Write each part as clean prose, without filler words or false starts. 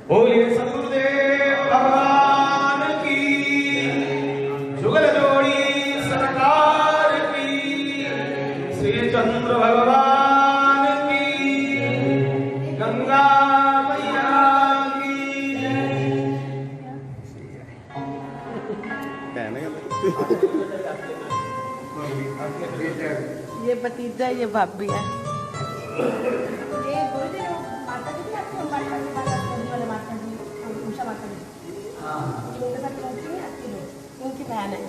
बोलिए सतगुरुदेव भगवान की, जुगल जोड़ी सरकार की, श्री चंद्र भगवान की, गंगा मैया की। ये भतीजा ये भाभी है। उनकी बहन है,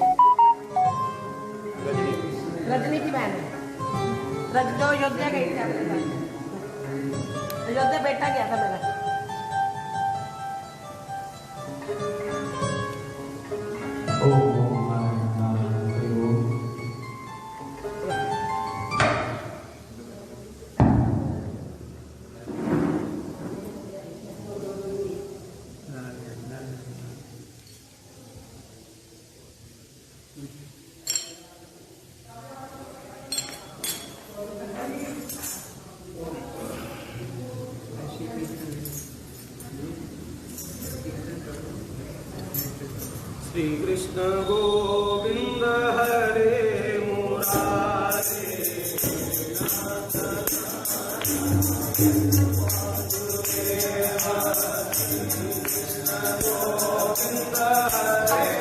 रजनी की बहन है। जो अयोध्या गई थी आपके पास, अयोध्या बेटा गया था मेरा। श्री कृष्ण गोविंद हरे मुरारे, गोविंद हरे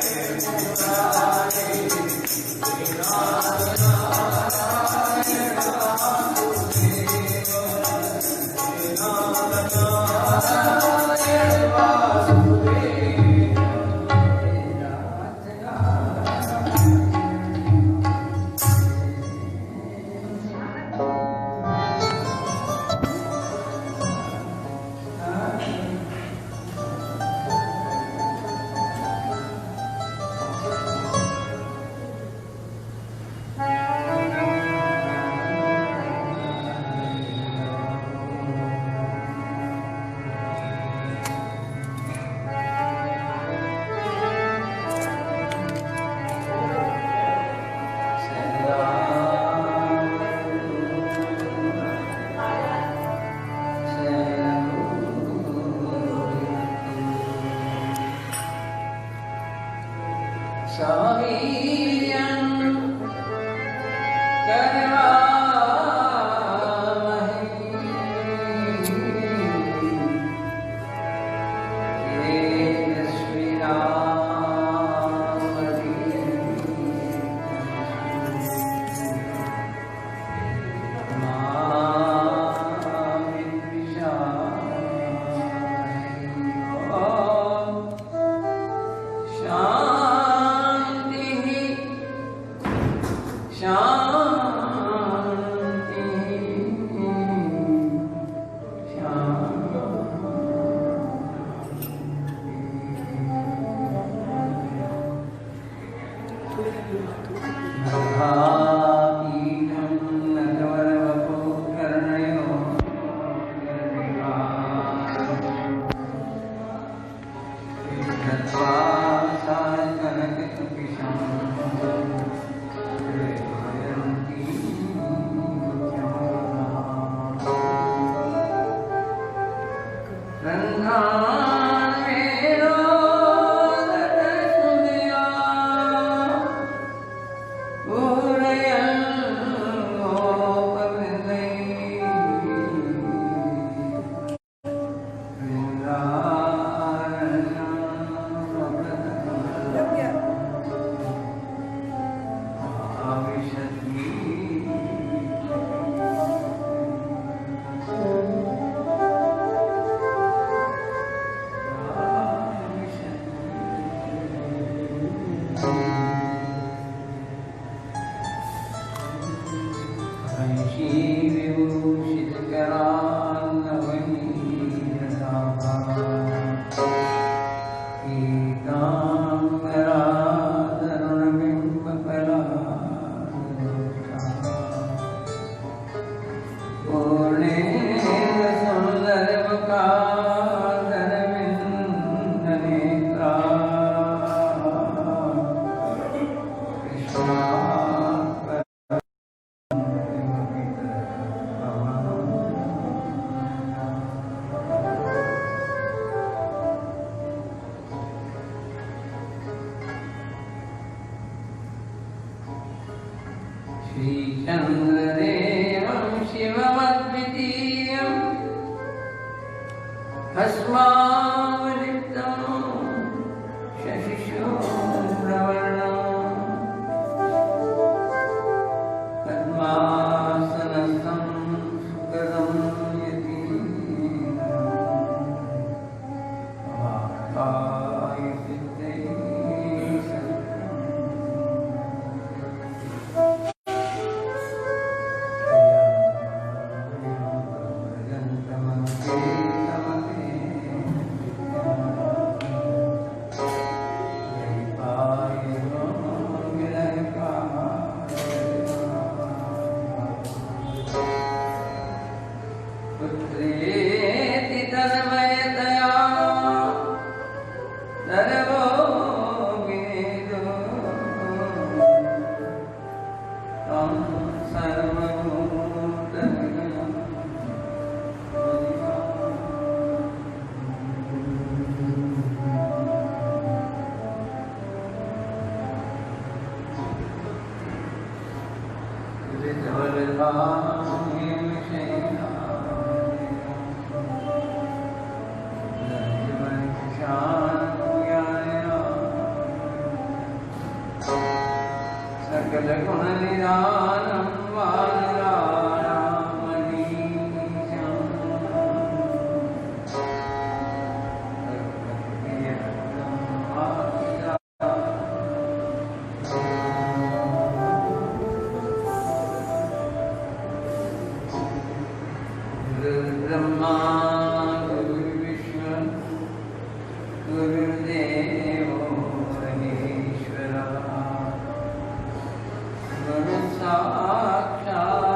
साक्षात्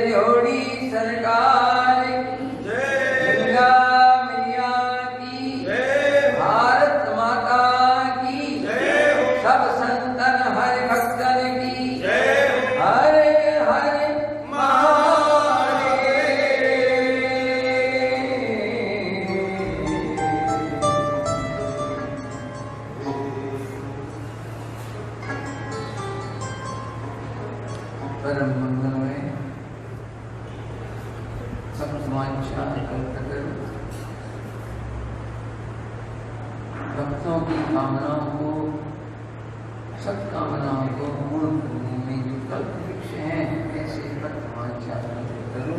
जोड़ी सरकार गंगा मैया की परम मंगलमय सप्तवांछा कल्पतरु भक्तों की कामनाओं को सत्कामनाओं को पूर्ण करने में जो कल्प वृक्ष हैं ऐसे सप्तवांछा कल्पतरु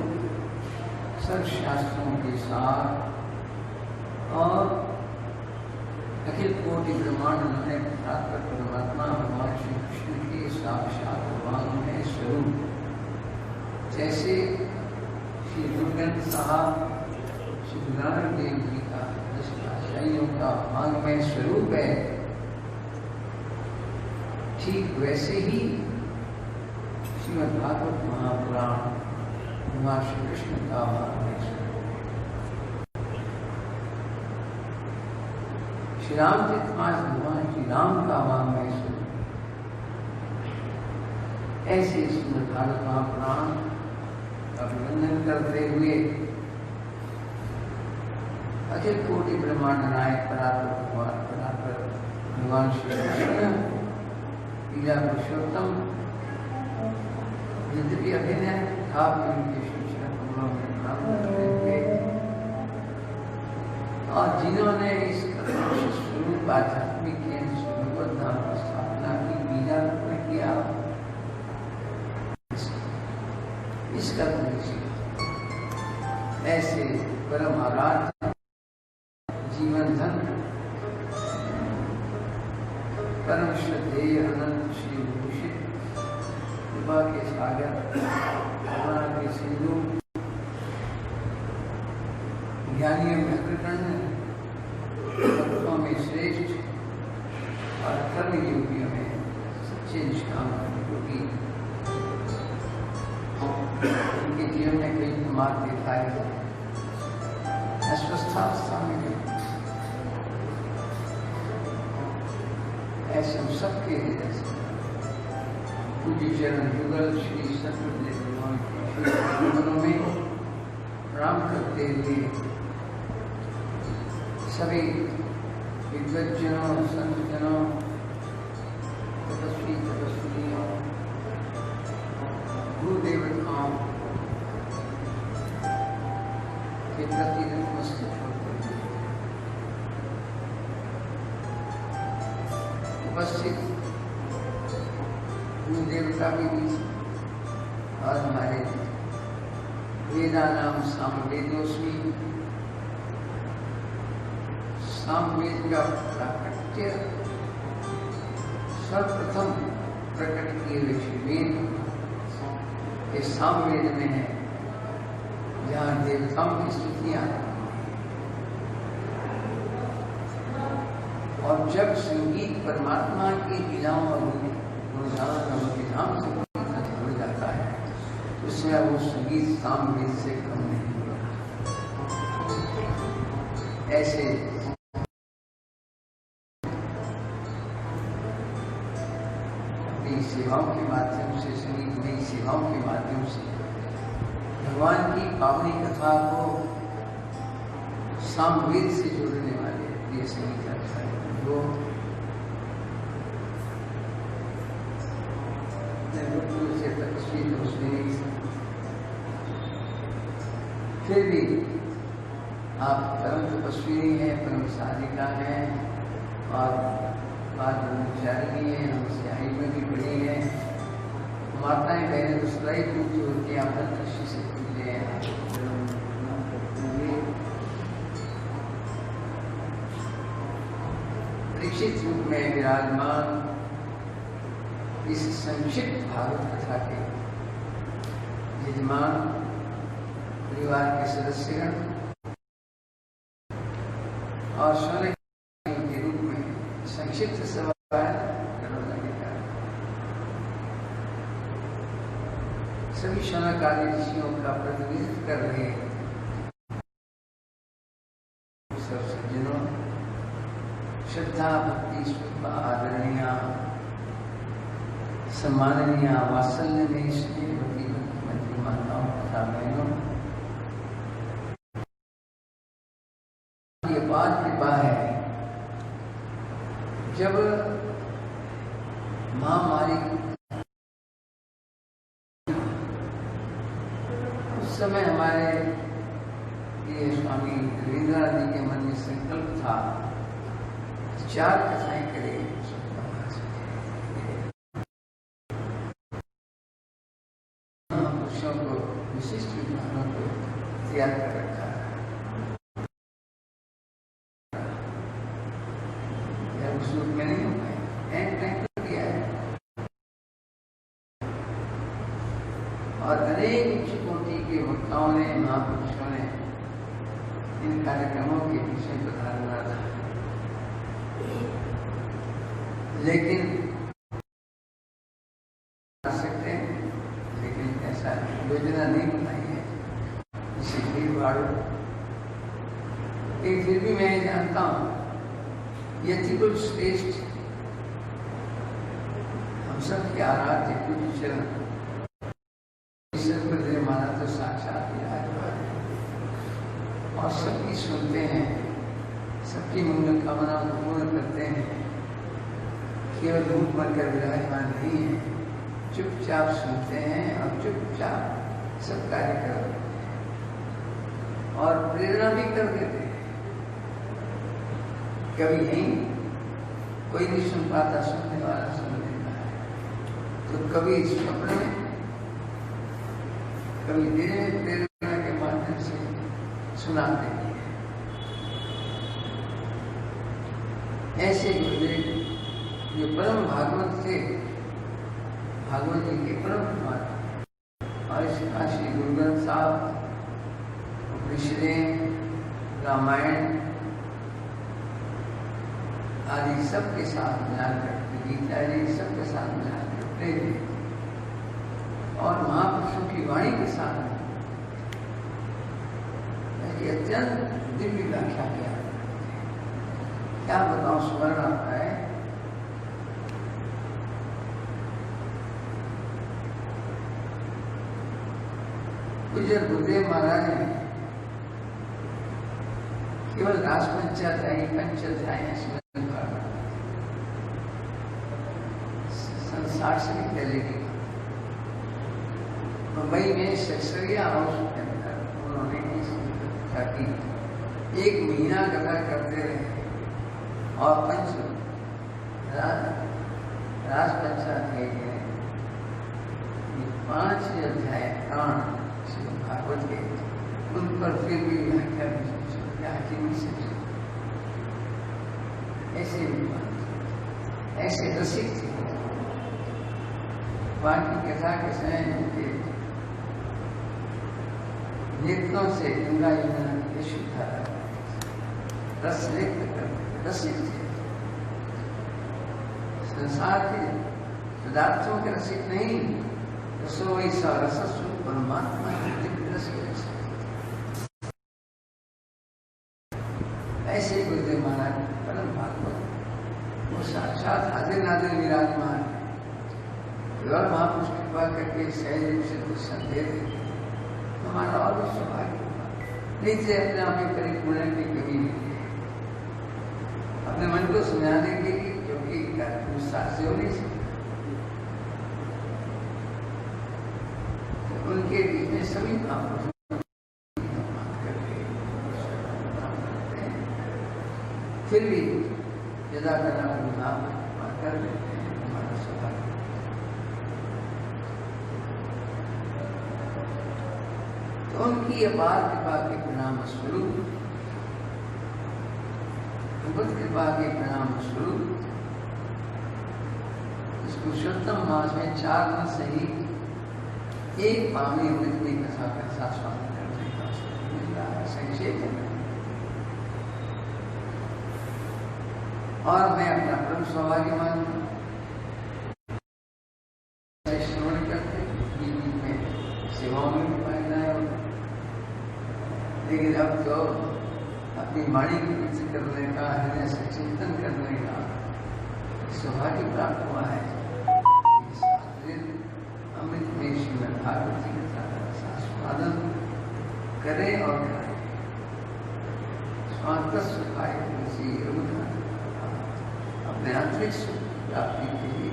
सर्वशास्त्रों के साथ और अखिल कोटि ब्रह्मांड में प्राप्त परमात्मा भगवान श्री कृष्ण के साक्षात वांग्मय स्वरूप जैसे श्री गुरु ग्रंथ साहब श्री गुरु नानक देव जी का दशाइयों का वांग्मय स्वरूप है, ठीक वैसे ही श्रीमद् भागवत महापुराण भगवान श्री कृष्ण का वांग्मय स्वरूप। श्री रामचरितमानस भगवान श्री राम का वांग्मय स्वरूप। ऐसे श्रीमद् भागवत महापुराण का वर्णन करते हुए अखिल कोटि ब्रह्मांड नायक परात्पर भगवान श्री कृष्ण लीला पुरुषोत्तम यद्यपि अभिनय था उनके शिक्षा कमलों में प्रणाम करते हुए और जिन्होंने इस स्वरूप आध्यात्मिक भगवत धाम की स्थापना की, लीला किया, इसका ऐसे परम आराध्य जीवन धन परम श्रद्धेय अनंत श्री भूषित कृपा के सागर करुणा के सिंधु ज्ञानी अग्रगण्य भक्तों में श्रेष्ठ और कर्म योगियों में सच्चे निष्काम योगी उनके जीवन में कई प्रमाद दिखाए अस्वस्थावस्था में ऐसे हम सबके हृदय से पूज्य चरण युगल श्री सतगुरुदेव भगवान के श्री में प्रणाम करते हुए सभी विद्वज्जनों संतजनों तपस्वी तपस्वियों गुरुदेवताओं के प्रति नतमस्तक होकर उपस्थित गुरुदेवता के बीच और हमारे वेदा नाम सामवेदोस्मी सामवेद का प्राकट्य सर्वप्रथम प्रकट किए हुए श्री वेद के सामवेद में है, जहाँ देवताओं की स्तुतियां और जब संगीत परमात्मा की लीलाओं और गुणगान के धाम से जुड़ जाता है, उससे वो संगीत सामवेद से कम नहीं होगा। ऐसे सेवाओं के माध्यम से संगीतमयी सेवाओं के माध्यम से भगवान की पावनी कथा को सामवेद से जोड़ने वाले प्रिय संगीत वो से तपस्वी तो उसमें फिर भी आप परम तपस्वी हैं, परम साधिका हैं और बात ब्रह्मचारिणी है, हमसे आयु में भी बड़ी है। माताएं बहनें तो सदाई पूछती होती हैं, आप दृष्टि से पूछे हैं। परीक्षित रूप में विराजमान इस संक्षिप्त भागवत कथा के यजमान परिवार के सदस्यगण और सोने के रूप में संक्षिप्त सभा सभी शौनकादि ऋषियों का प्रतिनिधित्व कर रहे सब सज्जनों, श्रद्धा भक्ति स्वरूपा आदरणीय सम्माननीय वात्सल्य में स्नेहवती मंत्री माताओं तथा बहनों, ये बात कृपा है जब महामारी उस समय हमारे ये स्वामी रविंद्रनाथ जी के मन में संकल्प था 4 कथाएं करें। महापुरुषों को, विशिष्ट विद्वानों को तैयार कर रखा है। उस रूप में नहीं हो पाए, एंड टाइम पर किया है। और अनेक उच्च कोटि के वक्ताओं ने, महापुरुषों ने इन कार्यक्रमों के पीछे प्रधान था, लेकिन आ सकते हैं, लेकिन ऐसा योजना नहीं बनाई है जिससे भीड़ भाड़। लेकिन फिर भी मैं जानता हूँ यतिकुल श्रेष्ठ हम सब के आराध्य कुछ चरण ईश्वर माना तो साक्षात विराजमान है और सबकी सुनते हैं, सबकी मंगल कामनाओं को पूर्ण करते हैं। केवल रूप बनकर विराजमान नहीं है, चुपचाप सुनते हैं और चुपचाप सब कार्य कर देते हैं और प्रेरणा भी कर देते हैं। कभी नहीं, कोई नहीं सुन पाता, सुनने वाला सुन लेता है। तो कभी स्वप्न में, कभी दिन में प्रेरणा के माध्यम से सुनाते हैं। ऐसे गुरुदेव जो परम भागवत थे, भागवत जी के परम कुमार, और इस काशी गुरु ग्रंथ साहब, उपनिषदें, रामायण आदि सबके साथ मिलाकर, गीता जी सबके साथ मिलाकर प्रेरित और महापुरुषों की वाणी के साथ अत्यंत दिव्य व्याख्या किया। क्या बताऊं, स्मरण आता है पूज्य गुरुदेव महाराज ने केवल राजपंचाध्यायी, पंचाध्याय संसार से भी पहले की मुंबई में ससरिया हाउस के अंदर उन्होंने कथा की। 1 महीना कथा करते रहे और राजपंचाध्याय के 5 अध्याय प्राण भागवत के, उन पर फिर भी व्याख्या ऐसे रसिक थे। बाकी कथा के समय उनके नेत्रों से गंगा यमुना की शुद्ध रस लेकर करते, रसिक थे। संसार के पदार्थों के रसिक नहीं, रसोई सा रसस्व परमात्मा ऐसे गुरुदेव महाराज परम भागवत, वो साक्षात हाजिर नाजिर विराजमान है। केवल महापुरुष कृपा करके सहज रूप से दर्शन दे देते, हमारा और भी सौभाग्य होगा। नहीं से अपने आप में परिपूर्ण की कमी नहीं है, अपने मन को समझाने के लिए, क्योंकि विस्तार से हो नहीं सकता। उनके बीच में सभी महापुरुष फिर भी यदा कदा नाम कर देते हैं, हमारा सौभाग्य। तो उनकी अपार कृपा के परिणाम स्वरूप, भगवत कृपा के परिणाम स्वरूप इस पुरुषोत्तम मास में 4 दिन सही एक पावनी अमृत की कथा का साथ स्वागत करने का मिल रहा है, संक्षेप में। और मैं अपना परम सौभाग्य मानता हूँ श्रवण करते बीच में सेवाओं में भी पाया है। लेकिन अब तो अपनी वाणी की वृद्धि करने का, हृदय से चिंतन करने का सौभाग्य प्राप्त हुआ है। अमृत में श्रीमद् भागवत जी का स्वादन करें और खाएं। स्वांत सुखाय तुलसी रघुनाथ अपने आंतरिक सुख प्राप्ति के लिए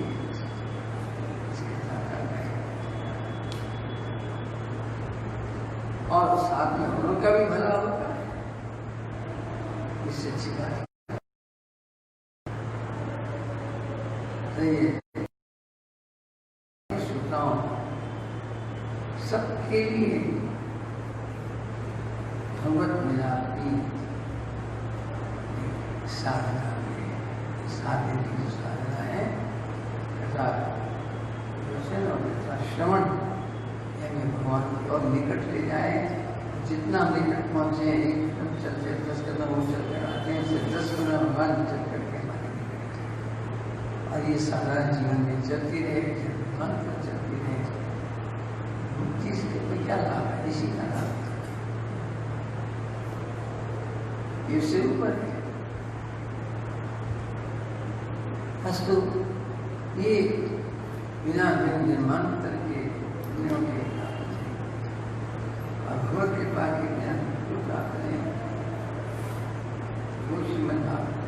और साथ में हम लोग का भी भला होता है। इससे अच्छी बात श्रोताओं सबके लिए भगवत मिलाप की साधना में साधन की जो साधना है श्रवण यानी भगवान की और निकट ले जाए। जितना निकट पहुंचे एक कदम चलते 10 कदम वो चल कर आते हैं, उससे 10 कदम भगवान चल करके हमारे निकट। और ये सारा जीवन में चलती रहे, मन पर चलती रहे, मुक्ति से कोई क्या लाभ है? इसी का लाभ ये उससे ऊपर है। वस्तु ये बिना निर्माण करके दुनिया के और भगवत कृपा के ज्ञान को प्राप्त करें वो श्रीमद् भागवत।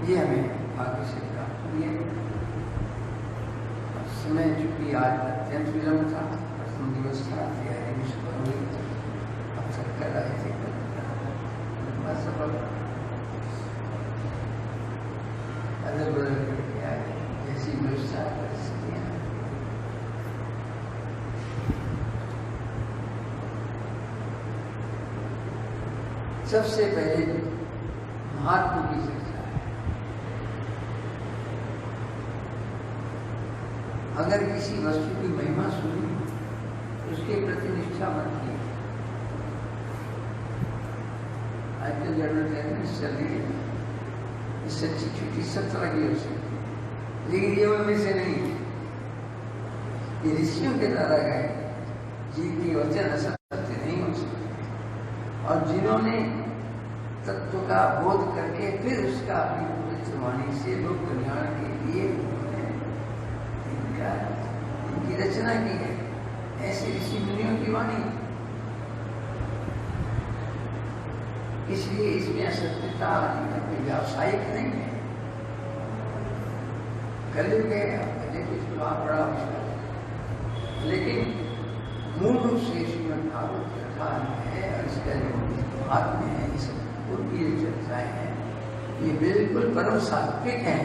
ये हमें भाग्य से प्राप्त हुई है। समय चूंकि आज अत्यंत विलम्ब था, प्रथम दिवस था, तैयारी भी सुबह हुई, अब सब कर रहे थे सफल अदल बदल करके आए जैसी व्यवस्था परिस्थितियां। सबसे पहले महात्मा की चर्चा है। अगर किसी वस्तु की महिमा सुनी उसके प्रति निष्ठा मत की। आजकल एडवर्टाइजमेंट चल रही है, इससे अच्छी छुट्टी सब तरह की हो सकती है, लेकिन ये उनमें से नहीं। ये ऋषियों के द्वारा गए जिनकी वचन असत्य नहीं हो सकते और जिन्होंने तत्व का बोध करके फिर उसका अपनी पवित्र वाणी से लोक कल्याण के लिए उन्होंने इनकी रचना की है। ऐसे ऋषि मुनियों की वाणी, इसलिए इसमें असत्यता व्यावसायिक नहीं है। कलयुग है, पहले कुछ बड़ा विश्वास, लेकिन मूल रूप से श्रीमद् भागवत कथा है और इसका जो महात्म्य है, इस पूर्व की चर्चाएं हैं, ये बिल्कुल परम सात्विक है।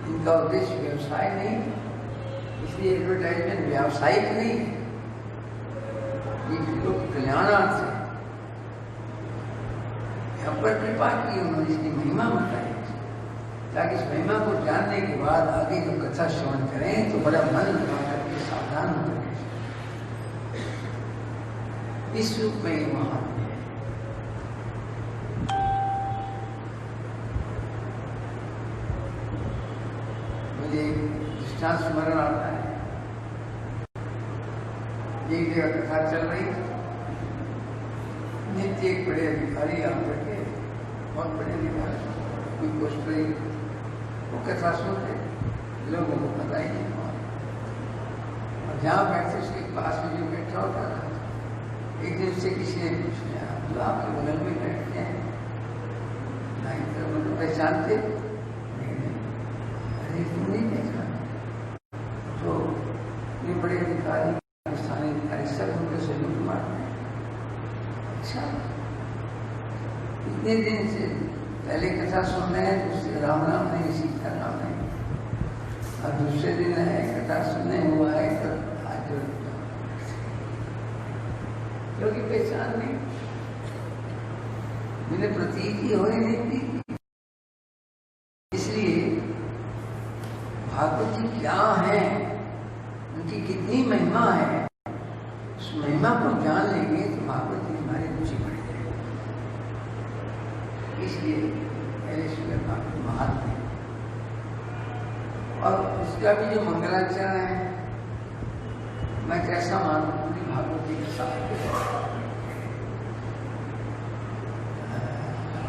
इनका उद्देश्य व्यवसाय नहीं, इसलिए एडवर्टाइजमेंट व्यावसायिक नहीं है, ये लोग कल्याणार्थ है। पर कृपा की उन्होंने इसकी महिमा बताई ताकि इस महिमा को जानने के बाद आगे जो कथा श्रवण करें तो बड़ा मन लगा करके सावधान हो करके इस रूप में ये महात्मा है। मुझे दृष्टांत स्मरण आता है। एक जगह कथा चल रही, नित्य एक बड़े अधिकारी आकर के बहुत बड़े अधिकारी कोई पोस्ट रही, वो कथा सुनते, लोगों को पता ही नहीं हुआ। और जहाँ बैठते उसके पास में जो बैठा होता था, एक दिन से किसी ने पूछ लिया, तो आपके बगल में बैठते हैं नहीं तो उनको पहचानते? अरे तुम नहीं पहचानते? तो ये बड़े अधिकारी, स्थानीय अधिकारी सब उनके सहयोग मारते हैं। अच्छा, इतने दिन से पहले कथा सुन रहे हैं, दूसरे राम नाम नहीं, सीता नाम नहीं, और दूसरे दिन है कथा सुनने हुआ है तो आज क्योंकि पहचान नहीं, मैंने प्रतीति हो ही नहीं थी। इसलिए भागवत जी क्या है, उनकी कितनी महिमा है, उस महिमा को जान लेंगे तो भागवत जी हमारी रुचि बढ़ जाएगी। इसलिए पहले श्रीमद् भागवत महात्म्य और उसका भी जो मंगलाचरण है, मैं कैसा मानूं पूरी भागवत जी के साथ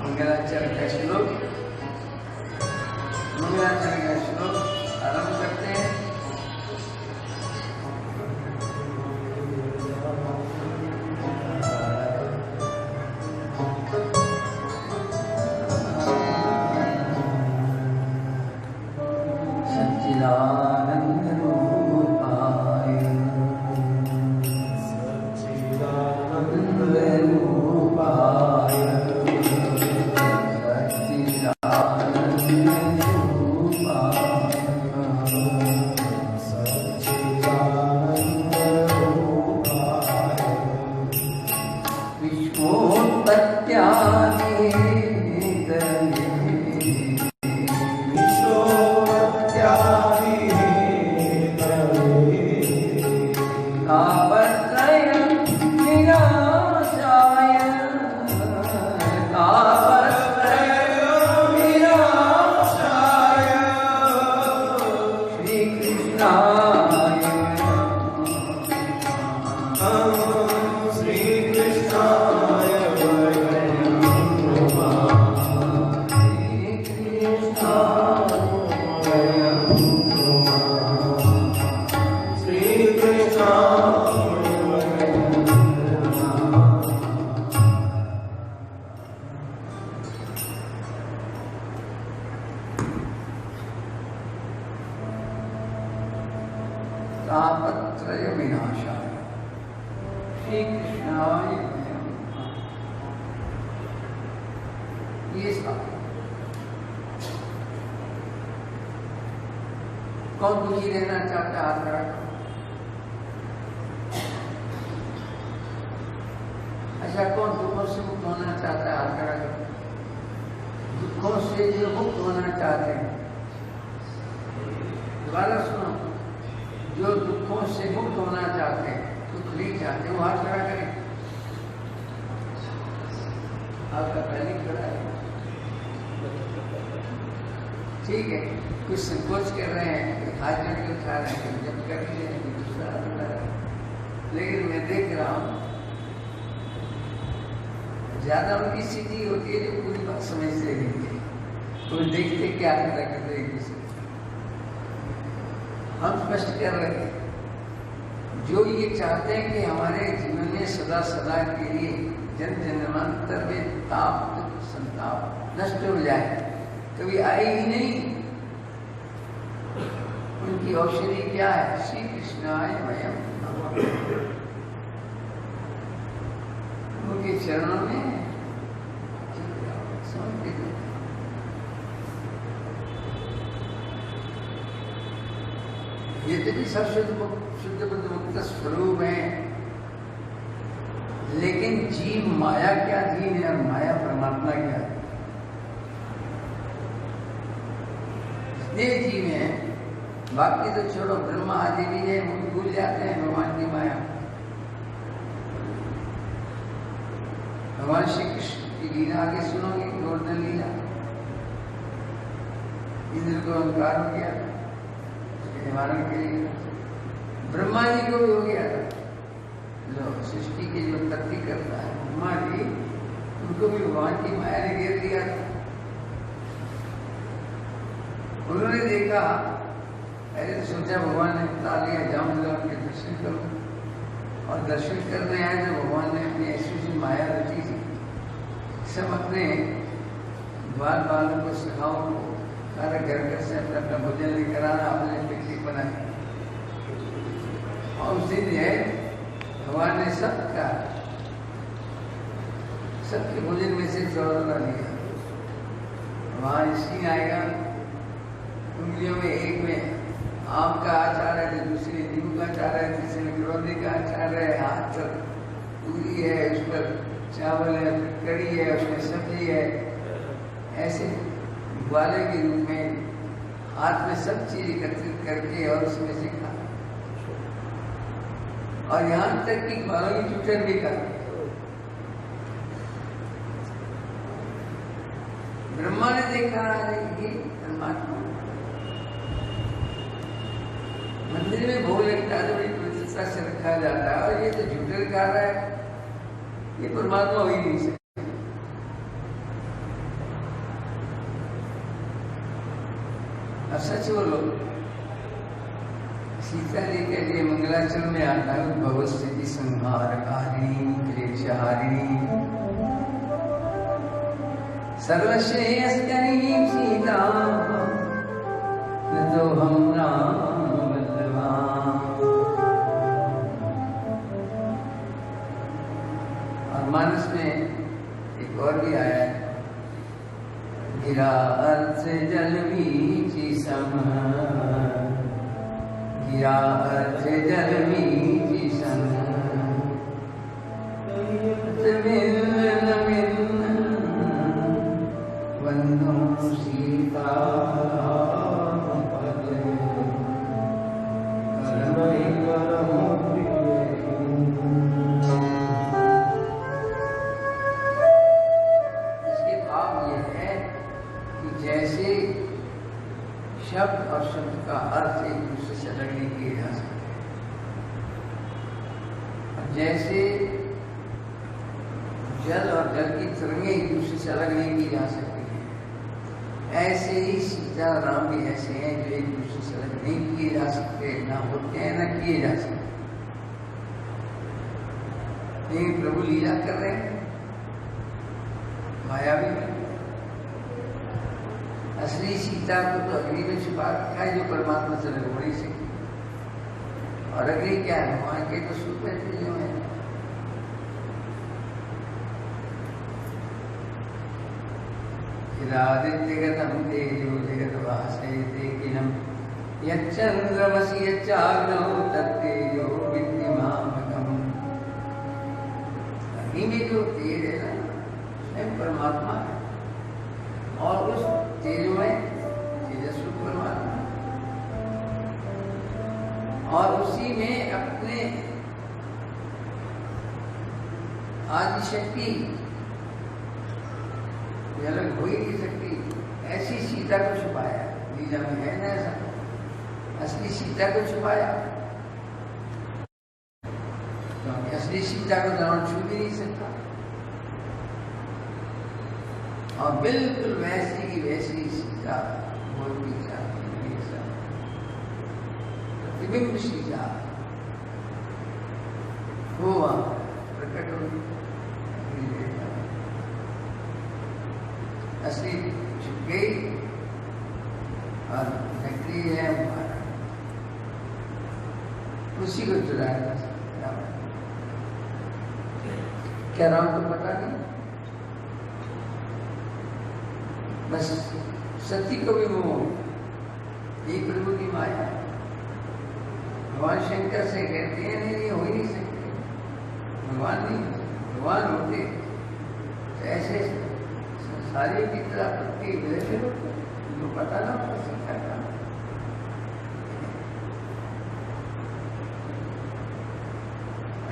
मंगलाचरण का श्लोक, मंगलाचरण का श्लोक आरंभ करते हैं। तापत्रय विनाशाय श्री कृष्णाय नमः। ये सब कौन दुखी रहना चाहता है? हाथ रखो। अच्छा, कौन दुखों से मुक्त होना चाहता है? हाथ रखो। दुखों से जो मुक्त होना चाहते हैं, दोबारा सुनो, जो दुखों से मुक्त होना चाहते हैं, दुख नहीं चाहते, वो हाथ खड़ा करें। आपका पहले खड़ा है, ठीक है। कुछ संकोच कर रहे हैं, हाथ जोड़ के उठा रहे हैं, जब कर रहे हैं दूसरा हाथ उठा रहे हैं। लेकिन मैं देख रहा हूं ज्यादा उनकी स्थिति होती है जो पूरी बात समझते नहीं है, तो देखते क्या करते एक दूसरे। हम स्पष्ट कर रहे हैं, जो ये चाहते हैं कि हमारे जीवन में सदा सदा के लिए जन जन्मांतर में ताप दुख संताप नष्ट हो जाए, कभी आए ही नहीं। उनकी औषधि क्या है? श्री कृष्णाय वयम नमः। उनके चरणों में समर्पित हो। ये तो भी सब शुद्ध बुद्ध मुक्त स्वरूप है, लेकिन जीव माया क्या अधीन है और माया परमात्मा क्या है? जितने जीव हैं, बाकी तो छोड़ो, ब्रह्मा आदि भी है, वो भूल जाते हैं भगवान की माया। भगवान श्री कृष्ण की लीला आगे सुनोगे, गोवर्धन लीला। इंद्र को अहंकार हो गया, निवारण के लिए ब्रह्मा जी को भी हो गया था। जो सृष्टि की जो उत्पत्ति करता है ब्रह्मा जी, उनको भी भगवान की माया ने घेर लिया था। उन्होंने देखा, पहले तो सोचा भगवान ने बता लिया, जाऊंगा उनके दर्शन करूं, और दर्शन करने आए तो भगवान ने अपनी ऐसी माया रची थी। सब अपने बाल बालों को सखाओं को सारा घर से अपना अपना भोजन लेकर आना, अपने पिकनिक बनाई। और उस दिन है भगवान ने सबके भोजन में से थोड़ा लिया। वहां सिंह आएगा, उंगलियों में एक में आम का अचार है, तो दूसरी नींबू का अचार है, तीसरे में करौंदे का अचार है, हाथ पर पूरी है, उस पर चावल है, कड़ी है, उसमें सब्जी है। ऐसे ग्वाले के रूप में हाथ में सब चीज एकत्रित करके और उसमें से खा, और यहां तक कि ग्वालों की चुटन भी खा। ब्रह्मा ने देखा ये परमात्मा मंदिर में भोग लगता है तो बड़ी पवित्रता से रखा जाता है, और ये तो झूठे खा रहा है, ये परमात्मा हो ही नहीं सकता। अब सच बोलो, सीता जी के लिए मंगलाचरण में आता है भवस्थिति संहारकारिणी क्लेशहारिणी सर्वश्रेयस्करी सीता न तो हम राम बल्लभा। और मानस में एक और भी आया है, गिरा अर्थ जल बीच सम, गिरा अर्थ जल बीच सम, मिलन मिलन वंदो सीता पद, करमई करम जैसे शब्द और शब्द का अर्थ एक दूसरे से अलग नहीं किए जा सकते, जैसे जल और जल की तरंगें एक दूसरे से अलग नहीं की जा सकती हैं, ऐसे ही सीता राम भी ऐसे हैं जो एक दूसरे से अलग नहीं किए जा सकते, ना होते हैं ना किए जा सकते। लेकिन प्रभु लीला कर रहे हैं मायावी में। असली सीता को तो अग्नि में छुपा रखा है जो परमात्मा से अलग हो नहीं सकती, और अग्नि क्या है, वहां के तो सुख बैठे जो है। आदित्यगतम तेजो जगद्भासयते किलम यच्चंद्रमसि यच्चाग्नौ तत्तेजो विद्युमामकम्। अग्नि में जो तेज है ना, स्वयं परमात्मा है, और उस तेज में तेजस्वी परमात्मा, और उसी में अपने आदि शक्ति अलग हो ही नहीं सकती। ऐसी सीता को छुपाया, लीला में है ना ऐसा, असली सीता को छुपाया, क्योंकि असली सीता को रावण छू भी नहीं सकता, और बिल्कुल वैसी की वैसी सीता बोलती चाहती है, प्रतिबिंब सीता हुआ प्रकट होगी, असली छुप गई और नकली है हमारा, उसी को चुराया। क्या राम को पता नहीं? बस सती को भी मोह, ये प्रभु की माया। भगवान शंकर से कहते हैं नहीं, ये हो ही नहीं सकते, भगवान नहीं, भगवान होते तो ऐसे सारी की तरह पत्ती वैसे जो पता ना हो सकता था।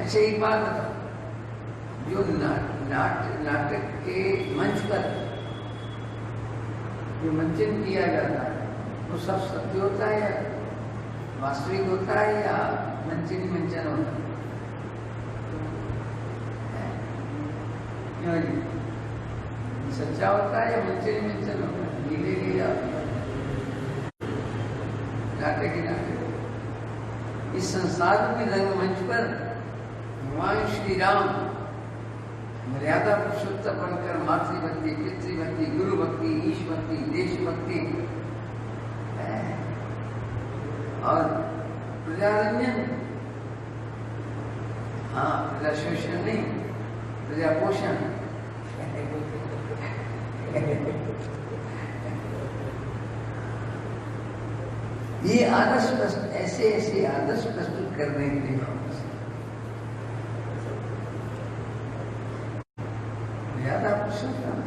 ऐसे एक बात बता, जो नाटक के मंच पर जो मंचन किया जाता है वो सब सत्य होता है या वास्तविक होता है या मंचन मंचन होता है? सच्चा होता है या मंचन मंचन होता है? लीले लीला नाटक ही नाटक। इस संसार में रंगमंच पर भगवान श्री राम मर्यादा पुरुषोत्तम बनकर मातृभक्ति, पितृभक्ति, गुरु भक्ति, ईश भक्ति, देश भक्ति और प्रजारंजन, हाँ प्रजा शोषण नहीं, प्रजा पोषण। ये आदर्श ऐसे ऐसे आदर्श प्रस्तुत करने के लिए मर्यादा पुरुषोत्तम,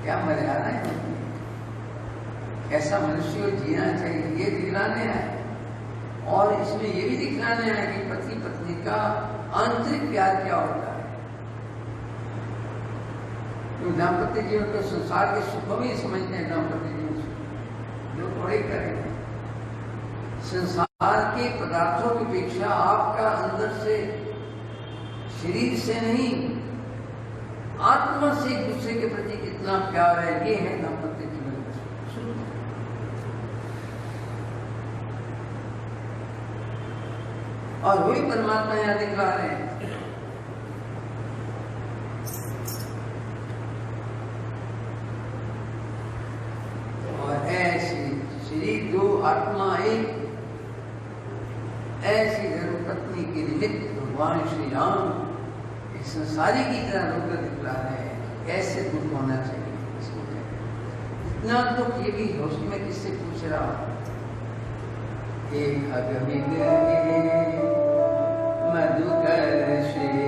क्या मर्यादा है, कैसा मनुष्य को जीना चाहिए, ये दिखलाने आए। और इसमें ये भी दिखलाने आए कि पति पत्नी का आंतरिक प्यार क्या होता है। तो दाम्पत्य जीवन को संसार के सुख में समझते हैं, दाम्पत्य जीवन जो थोड़े करें। संसार के पदार्थों की अपेक्षा आपका अंदर से, शरीर से नहीं, आत्मा से एक दूसरे के प्रति कितना प्यार है, ये है दाम्पत्य जीवन। और वही परमात्मा यहां दिखा रहे हैं। और ऐसी शरीर दो आत्मा एक, ऐसी धर्मपत्नी के निमित्त भगवान श्री राम संसारी की तरह होकर दिखला रहे हैं। ऐसे दुख होना चाहिए, इसको कहते हैं। इतना दुख ये भी रोशनी में किससे पूछ रहा हूं? एक अगमी गए मधुकर श्री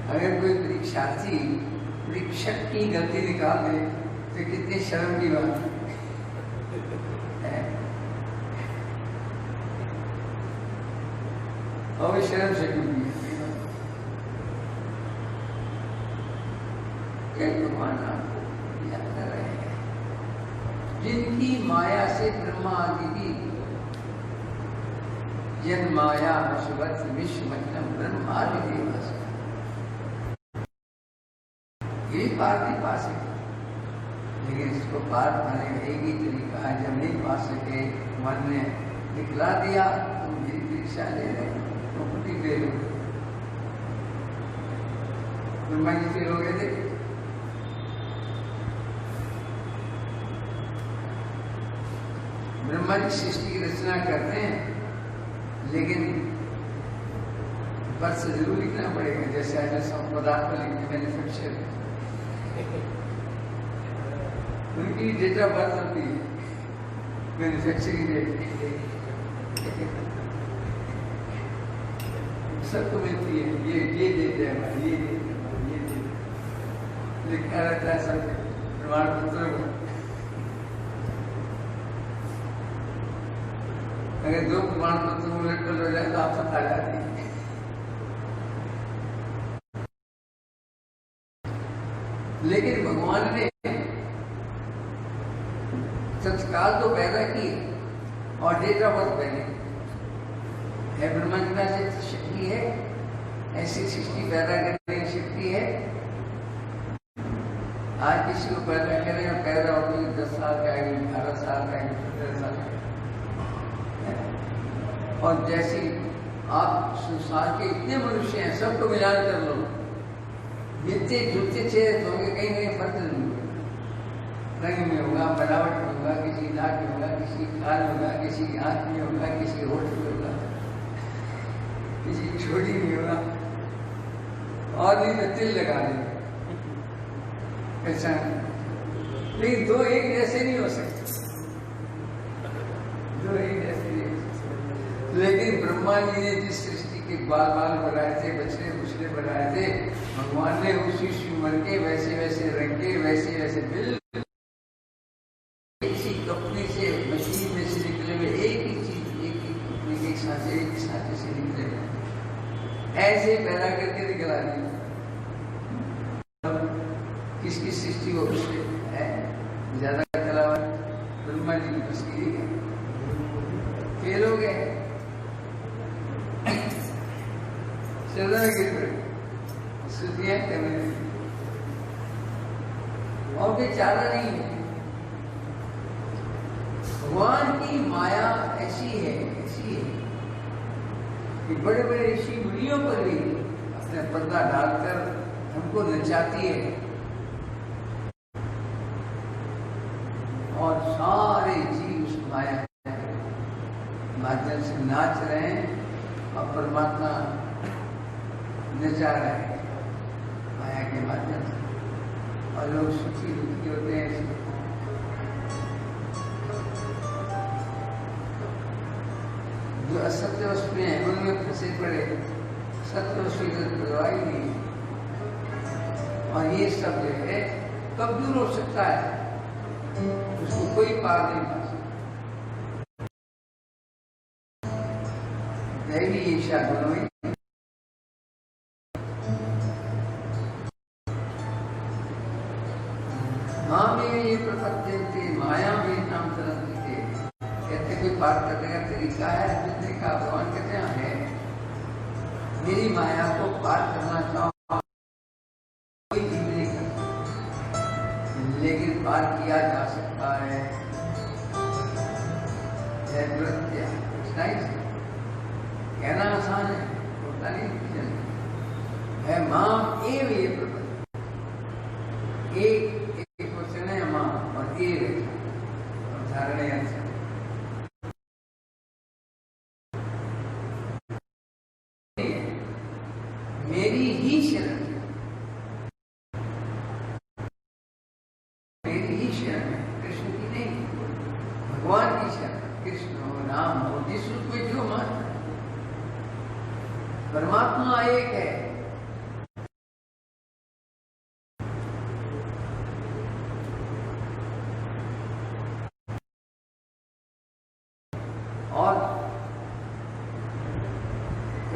अगर कोई परीक्षार्थी परीक्षक की गलती निकाल दे तो कितनी शर्म की बात है। और शर्म से क्यों भगवान आपको याद कर रहे हैं, जिनकी माया से ब्रह्मा आदि की जन माया वशवत विश्व मतलब ब्रह्मा देवास ये पार नहीं पा सके, लेकिन इसको पार पाने का एक ही तरीका है, जब नहीं पा सके मन ने दिखला दिया तो मेरी परीक्षा ले रहे तो खुद फेल हो गए। ब्रह्मा जी फेल हो गए थे, ब्रह्मा जी सृष्टि की रचना करते हैं, लेकिन बस जरूर लिखना पड़ेगा, जैसे ऐसा पदार्थ को लिखने मैन्युफैक्चर उनकी डेट ऑफ बर्थ होती है, मैन्युफैक्चरिंग डेट सबको मिलती है, ये डेट है हमारी, ये लिखा रहता है सब प्रमाण पत्र को। अगर दो प्रमाण पत्र उलट पलट हो रहे तो आफत आ जाती है। लेकिन भगवान ने तत्काल तो पैदा की और डेटा बहुत पहले है। ब्रह्मा जी का शक्ति है, ऐसी सृष्टि पैदा करने की शक्ति है। आज किसी को पैदा करें और पैदा हो तो 10 साल का है, 18 साल का है, 15 साल का है। और जैसे आप संसार के इतने मनुष्य हैं, सबको मिलान कर लो, जितने जुटते चेहरे होंगे, कहीं कहीं फर्क नहीं होगा। रंग में होगा, बनावट में होगा, किसी नाक में होगा, किसी कान में होगा, किसी आंख में होगा, किसी होठ में होगा, किसी छोड़ी में होगा, और नहीं तो तिल लगा देंगे। लेकिन दो एक जैसे नहीं हो सकते, दो एक जैसे नहीं हो सकते। लेकिन ब्रह्मा जी ने जिस सृष्टि के बाल बाल बनाए थे, बछड़े बुछड़े बनाए थे, भगवान ने उसी उम्र के वैसे वैसे रंगे, वैसे वैसे बिल्कुल किसी कंपनी से, मशीन में से निकले हुए एक ही चीज, एक ही कंपनी के सांचे, एक सांचे से निकले हुए ऐसे पैदा करके निकला दिया। किसकी सृष्टि हो उससे है ज्यादा कला ब्रह्मा जी की बस की है। फेल हो गए, चलो गिर पड़े, सुधिया करने और कोई चारा नहीं है। भगवान की माया ऐसी है, ऐसी है कि बड़े बड़े ऋषि मुनियों पर भी अपने पर्दा डालकर हमको नचाती है और सारे जीव उस माया के माध्यम से नाच रहे हैं और परमात्मा नचा रहे हैं माया के माध्यम से, और लोग सुखी दुखी होते हैं। जो असत्य वस्तु हैं उनमें फंसे पड़े, सत्य वस्तु परवाह ही नहीं। और ये सब जो है कब दूर हो सकता है, उसको कोई पार नहीं पा सकता। दैवी ईर्ष्या दोनों ही। माँ में ये प्रपत्ति थे, माया में नाम तरंग थे। कहते कोई पार करने का तरीका है, जितने का भगवान कहते हैं मेरी माया को पार करना चाहो, कोई जीव नहीं करता, लेकिन पार किया जा सकता है। कहना आसान है, होता नहीं है। माँ एव ये प्रपत्ति, एक क्वेश्चन है माँ और एव और धारणा आंसर। मेरी ही शरण, मेरी ही शरण है, कृष्ण की नहीं, भगवान की शरण। कृष्ण हो, राम हो, जिस रूप में जो मानता है, परमात्मा एक है। और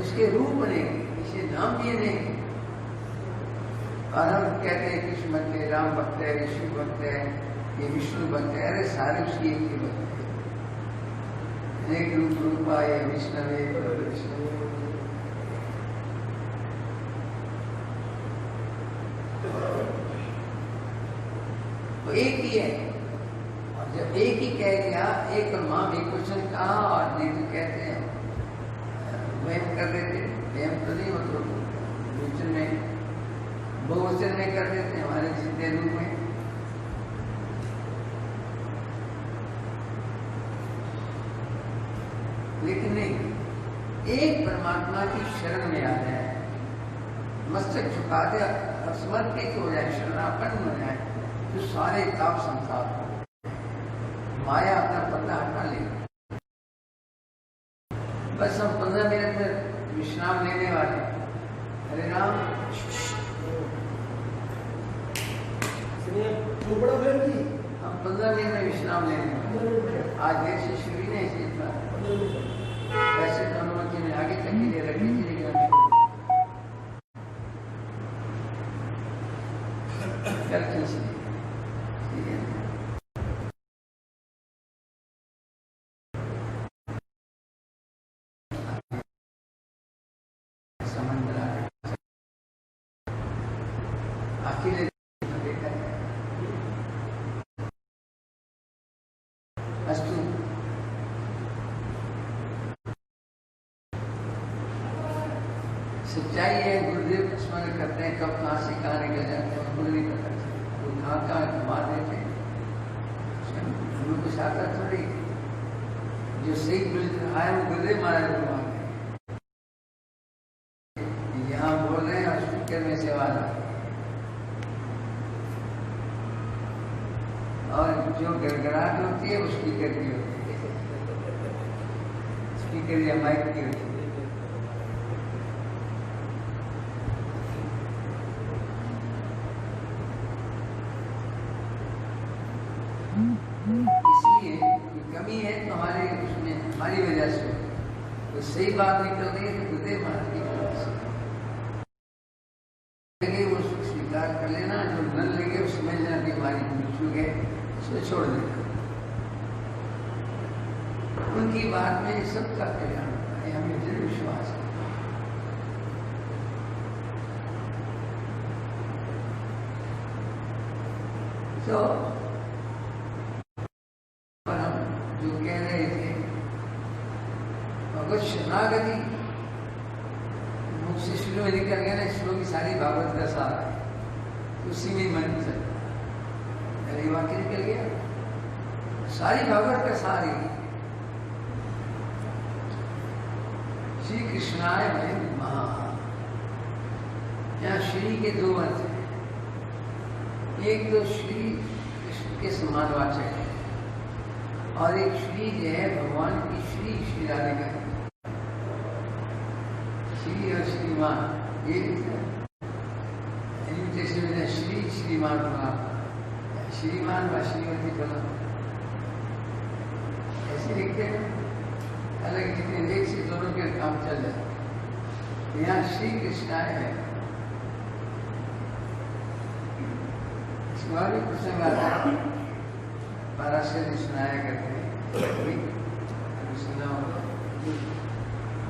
उसके रूप बनेंगे, इसे नाम दिए नहीं। और हम कहते हैं कृष्ण भक्त है, राम भक्त है, विष्णु भक्त है, ये विष्णु भक्त है। अरे सारे उसकी एक ही भक्त है। एक रूप रूपाय विष्णवे विष्णु, तो एक ही है। और जब एक ही कह दिया, एक और माँ एक क्वेश्चन कहा और नहीं कहते हैं वहम कर देते, वहम तो नहीं मतलब क्वेश्चन में बहुवचन में कर देते हैं हमारे सीधे रूप में। लेकिन नहीं, एक परमात्मा की शरण में आ जाए, मस्तक झुका दे, समर्पित हो जाए, शरणापन्न हो जाए, तो सारे ताप संसार हो, माया अपना पर्दा हटा ले। बस हम 15 मिनट में विश्राम लेने वाले। हरे राम, हम 15 मिनट में विश्राम लेने वाले। आज देर से शुरू नहीं, वैसे तो अनुमति में करके चले गए। करके चले गए, ठीक है। समंदर अकेले देखा है। अस्तु सच्चाई है, गुरुदेव स्मरण करते हैं, कब कहाँ से कहाँ निकल जाते हैं उनको नहीं पता चलता। वो कहाँ कहाँ घुमा देते हैं, हमें कुछ आता थोड़ी। जो सही मिल रहा है वो गुरुदेव महाराज घुमा गए। यहाँ बोल रहे हैं और स्पीकर में से आवाज आ रही है। और जो गड़गड़ाहट होती है वो स्पीकर की होती है, स्पीकर या माइक की होती है। इसलिए कमी है तो हमारे उसमें हमारी वजह से तो सही बात निकल रही है तो गुरुदेव महाराज की वजह से लगे वो स्वीकार कर लेना, जो न लगे वो समझ लेना कि हमारी चूक है, उसको छोड़ देना। उनकी बात में सबका कल्याण होता है, हमें जरूर विश्वास है। तो जो कह रहे थे भगवत शरणागति मुख से शुरू में निकल गया ना, श्लोक की सारी भागवत का सार है, उसी में मन चलता है। अरे वाक्य निकल गया, सारी भागवत का सार ही श्री कृष्णाय वयं नमः। यहाँ श्री के दो अर्थ हैं, एक तो श्री कृष्ण के सम्मानवाचक है और एक श्री जो है भगवान की श्री श्री राधिका है। श्री और श्रीमान ये जैसे मैंने श्री श्रीमान बोला, श्रीमान व श्रीमती बोला, ऐसे लिखते हैं। अलग जितने लेख से दोनों के काम चल जाते। यहाँ श्री कृष्णाय है, इसमें भी प्रसंग आता है, पाराशर सुनाया करते हैं।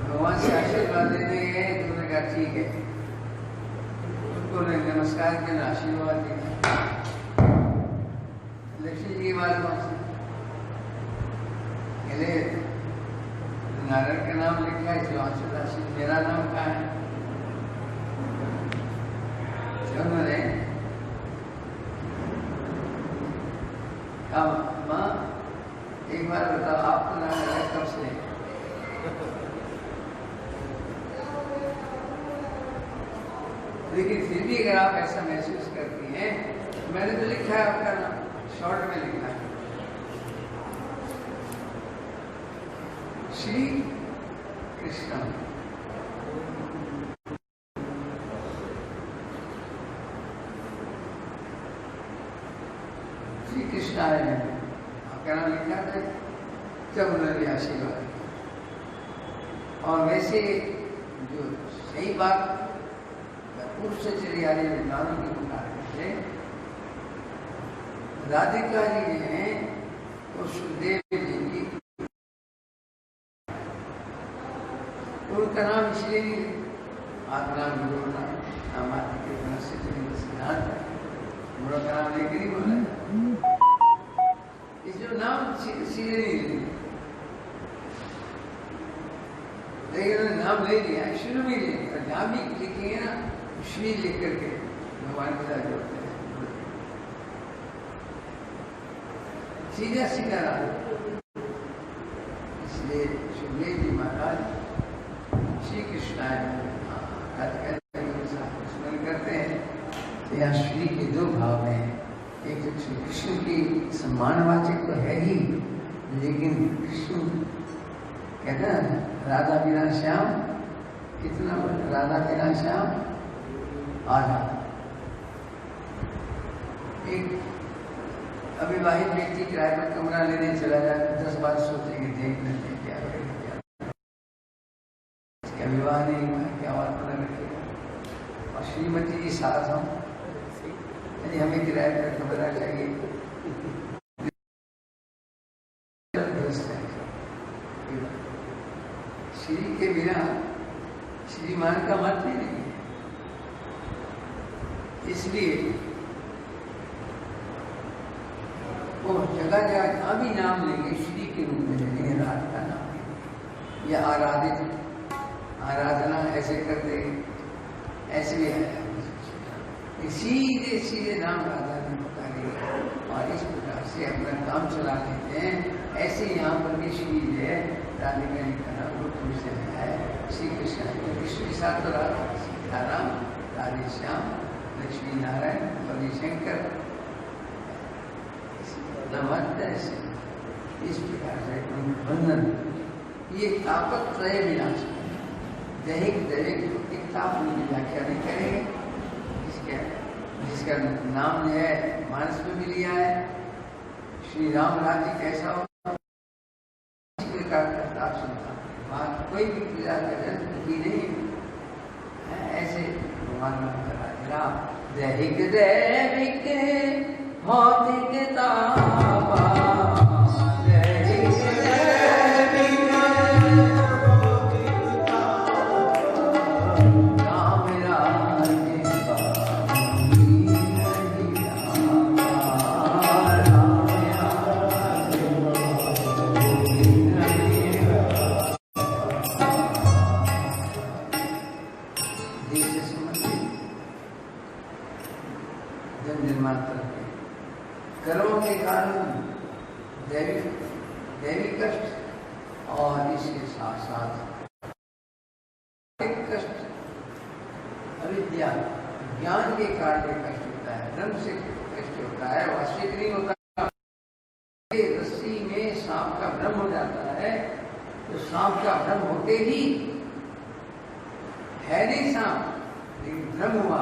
भगवान से आशीर्वाद लेने गए, उन्होंने कहा ठीक है, उनको नमस्कार के आशीर्वाद दिया। लक्ष्मी जी की बात कहले नारायण का नाम लिखा है, राशि मेरा नाम कहाँ है? उन्होंने कहा माँ एक बार बताओ आपका नाम है कब से? लेकिन फिर भी अगर आप ऐसा महसूस करती हैं, मैंने तो लिखा है आपका नाम, शॉर्ट में लिखा है श्री कृष्ण। श्री कृष्ण है, आपका नाम लिखा था, जब उन्होंने आशीर्वाद। और वैसे जो सही बात पूर्व से चली आ रही विद्वानों की प्रकार है, राधिका जी ने और सुखदेव जी की उनका नाम इसलिए नहीं, आत्मनाम गुरु नाम हमारे के से चली सिद्धांत का नाम लेकर ही बोला है। इस जो नाम सीधे नहीं ले, लेकिन उन्होंने नाम ले लिया, शुरू में ले लिया, नाम भी लिखेंगे ना श्री लिख करके भगवान के साथ जोड़ते हैं, सीधा सीधा नाम। इसलिए सुखदेव जी महाराज श्री कृष्ण स्मरण करते हैं। यहाँ श्री के दो भाव हैं, एक तो श्री कृष्ण की सम्मानवाचक तो है ही, लेकिन कृष्ण कहते हैं राधा बिना श्याम, कितना राधा बिना श्याम आधा। एक अविवाहित व्यक्ति किराए पर कमरा लेने चला जाए, 10 बार सोचेंगे देख लेते क्या विवाह नहीं हुआ, क्या बात बना रखेगा। और श्रीमती जी साथ हम, यानी हमें किराए पर कमरा चाहिए। श्री के बिना श्रीमान का मत ही नहीं है। इसलिए वो जगह जगह जहाँ भी नाम लेंगे श्री के रूप में लेंगे, राज का नाम लेंगे या आराधित, आराधना ऐसे करते, ऐसे भी है। सीधे सीधे नाम राधा ने पुकारेगा और इस प्रकार से अपना काम चला लेते हैं। ऐसे यहाँ पर भी श्री है, राधिका ने कहा वो तुमसे है श्री कृष्ण, कृष्ण के साथ तो राधा, सीताराम, राधे श्याम, लक्ष्मी नारायण, बलि शंकर, नमस्ते। इस प्रकार से बंधन, ये तापत्रय विनाश, दैहिक दैविक एक ताप की व्याख्या नहीं करेंगे। जिसका नाम जो है मानस में भी लिया है, श्री राम राज्य कैसा हो ताप सुनता, बात कोई भी पूजा की नहीं है। ऐसे भगवान राम दैहिक दैविक भौतिक तापा, कर्मों के कारण दैविक कष्ट और इसके साथ साथ कष्ट, अविद्या ज्ञान के कारण भी कष्ट होता है, भ्रम से कष्ट होता है, वास्तविक नहीं होता। रस्सी में सांप का भ्रम हो जाता है तो सांप का भ्रम होते ही है नहीं सांप, लेकिन भ्रम हुआ,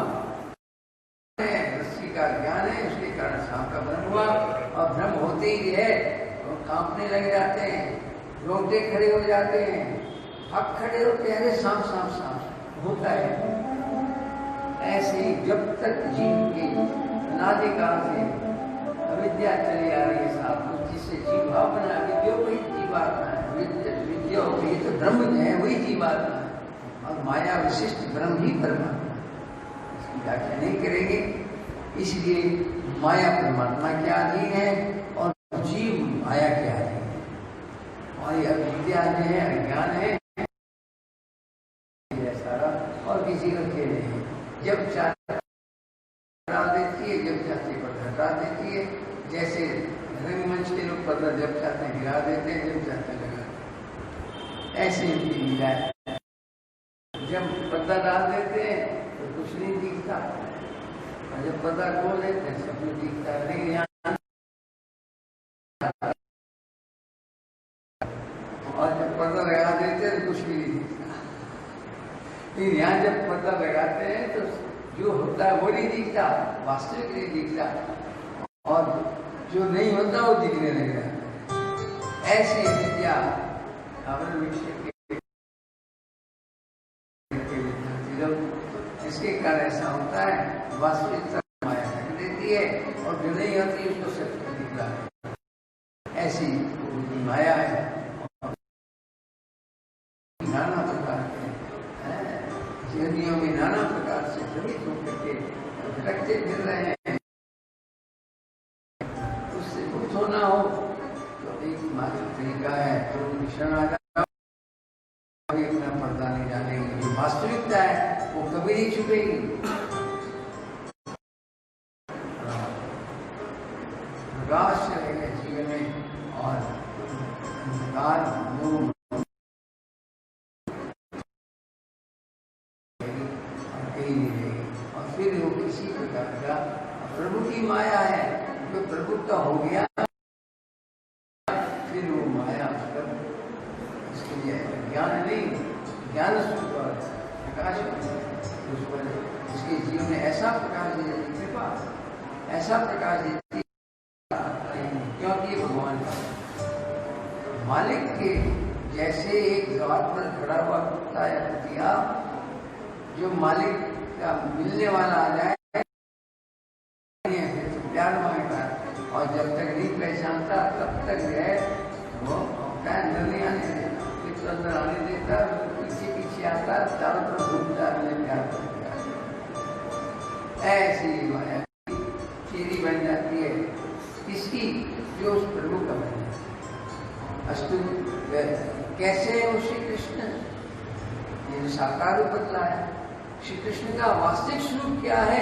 रस्सी का ज्ञान है, उसके कारण सांप का भ्रम हुआ और भ्रम होते ही है और कांपने लग जाते हैं, रोंगटे खड़े हो जाते हैं, अब खड़े होते हैं, सांप सांप सांप होता है। ऐसे ही जब तक जीव की अनादिकाल से अविद्या चली आ रही है साहब, जिससे जीवात्मा, विद्यो वही जीवात्मा है, विद्यो वही तो ब्रह्म है, वही जीवात्मा है और माया विशिष्ट ब्रह्म ही परमात्मा, इसकी व्याख्या नहीं करेंगे। इसलिए माया परमात्मा के अधीन है और जीव माया के अधीन है, और ये अविद्या जो है, अज्ञान है सारा, और किसी का खेल नहीं है। जब चाहते हटा देती है, जब चाहते पर्दा हटा देती है, जैसे रंगमंच के लोग पर्दा जब चाहते हैं गिरा देते हैं, जब चाहते लगा, ऐसे इनकी लीला है। जब पर्दा डाल देते हैं तो कुछ नहीं दिखता, और जब पर्दा खोल देते हैं सब कुछ दिखता है, लेकिन यहाँ और जब पर्दा लगा देते हैं तो कुछ भी नहीं दिखता। लेकिन यहाँ जब पर्दा लगाते हैं तो जो होता है वो नहीं दिखता, वास्तविक नहीं दिखता, और जो नहीं होता वो दिखने लग जाता है। ऐसी विद्या इसके कारण ऐसा होता है, वास्तविकता माया ढक देती है और जो नहीं होती उसको सत्य दिखता है। ऐसी माया है, नाना प्रकार के जीवनियों में नाना प्रकार से भ्रमित होकर के भटकते फिर रहे हैं। उससे मुक्त होना हो तो एक मात्र तरीका है, तो शरण आ जाओ, अपना पर्दा नहीं डालेंगे। जो वास्तविकता है वो कभी नहीं छुपेगी। प्रकाश रहेगा जीवन में और अंधकार मोह और फिर वो किसी प्रकार का प्रभु की माया है, जो प्रभु का हो गया फिर वो माया उसके लिए ज्ञान नहीं, ज्ञान प्रकाश उस पर उसके जीवन में ऐसा प्रकाश दे देती कृपा, ऐसा प्रकाश देती, क्योंकि भगवान मालिक के जैसे एक द्वार पर खड़ा हुआ कुत्ता बताया दिया, जो मालिक का मिलने वाला आ जाए तो प्यार मांगता, और जब तक नहीं पहचानता तब तक जो है वो अंदर नहीं आने देता, फिर तो अंदर आने देता, पीछे पीछे आता, चारों तरफ घूमता, मैंने प्यार करता। ऐसी माया चीरी बन जाती है किसकी? जो उस प्रभु का बन जाए। अस्तु कैसे है वो श्री कृष्ण? ये साकार रूप बदला है। श्री कृष्ण का वास्तविक स्वरूप क्या है?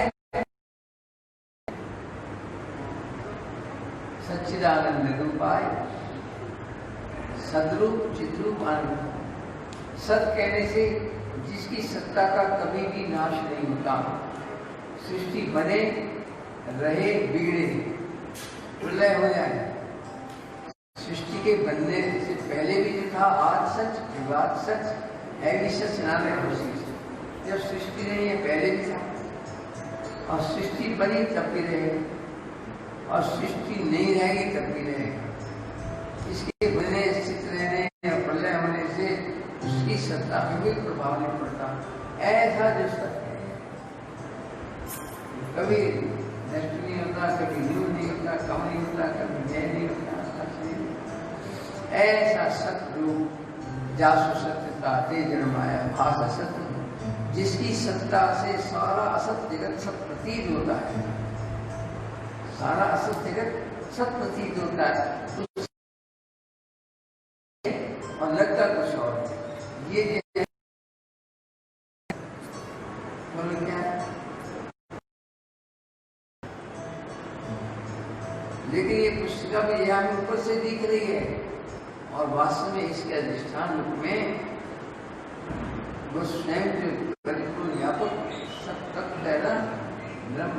सच्चिदानंद रूपाय, सदरूप चिद्रूप आनंद। सत कहने से जिसकी सत्ता का कभी भी नाश नहीं होता, सृष्टि बने रहे बिगड़े प्रलय हो जाए, सृष्टि के बनने से पहले भी जो था आज सच, विवाद सच, है भी सच, ना रहे जब सृष्टि नहीं है पहले भी था, और सृष्टि बनी तब भी रहेगी, और सृष्टि नहीं रहेगी तब भी रहेगी। इसके बनने, स्थित रहने और प्रलय होने से उसकी सत्ता में कोई प्रभाव नहीं पड़ता। ऐसा जो सत्य है, कभी नष्ट नहीं होता, कभी न्यून नहीं होता, कम नहीं होता, कभी जय नहीं होता, ऐसा सतरूप जासु सत्यता तेज माया भास असत्य, जिसकी सत्ता से सारा असत जगत सत प्रतीत होता है, सारा असत जगत सत प्रतीत होता है, और लगता कुछ और। ये बोलो क्या है? लेकिन ये पुस्तिका भी यहाँ ऊपर से दिख रही है, और वास्तव में इसके अधिष्ठान रूप में वो स्वयं जो परिपूर्ण व्यापक सब तत्व है ना, ब्रह्म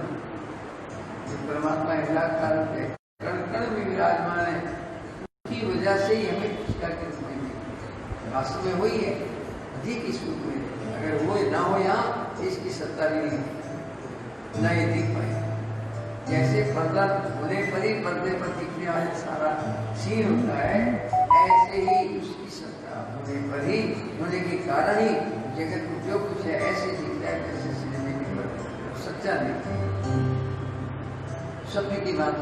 जो परमात्मा निराकार है, कण कण में विराजमान है, उसकी वजह से ही हमें पुस्तिका के रूप में वास्तव में वही है, अधिक इस रूप में। अगर वो ना हो यहाँ तो इसकी सत्ता भी नहीं है, ना ये दिख पाए। जैसे पर्दा होने पर ही पर्दे पर दिखने वाले सारा सीन होता है, ऐसे ही उसकी सत्ता होने पर ही, होने के कारण ही जगत को जो कुछ है ऐसे दिखता है जैसे सिनेमे में पर्दे, सच्चा दिखता है। सत्य की बात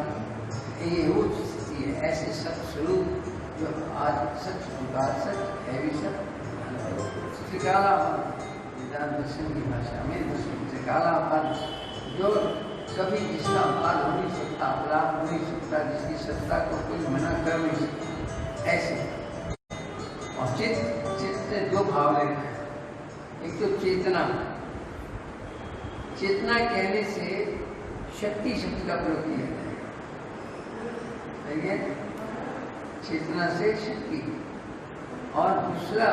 ये वो स्थिति है, ऐसे सत्य स्वरूप जो आज सच होगा, सच है भी सच। त्रिकाला वेदांत दर्शन की भाषा में त्रिकाला जो कभी जिसका अवतार हो नहीं सकता, अपराध हो नहीं सकता, जिसकी सत्ता को कोई मना कर नहीं सकता, ऐसे। और चित्त से दो भाव लेना है, एक तो चेतना, चेतना कहने से शक्ति शब्द का प्रयोग किया जाएगा, चेतना से शक्ति, और दूसरा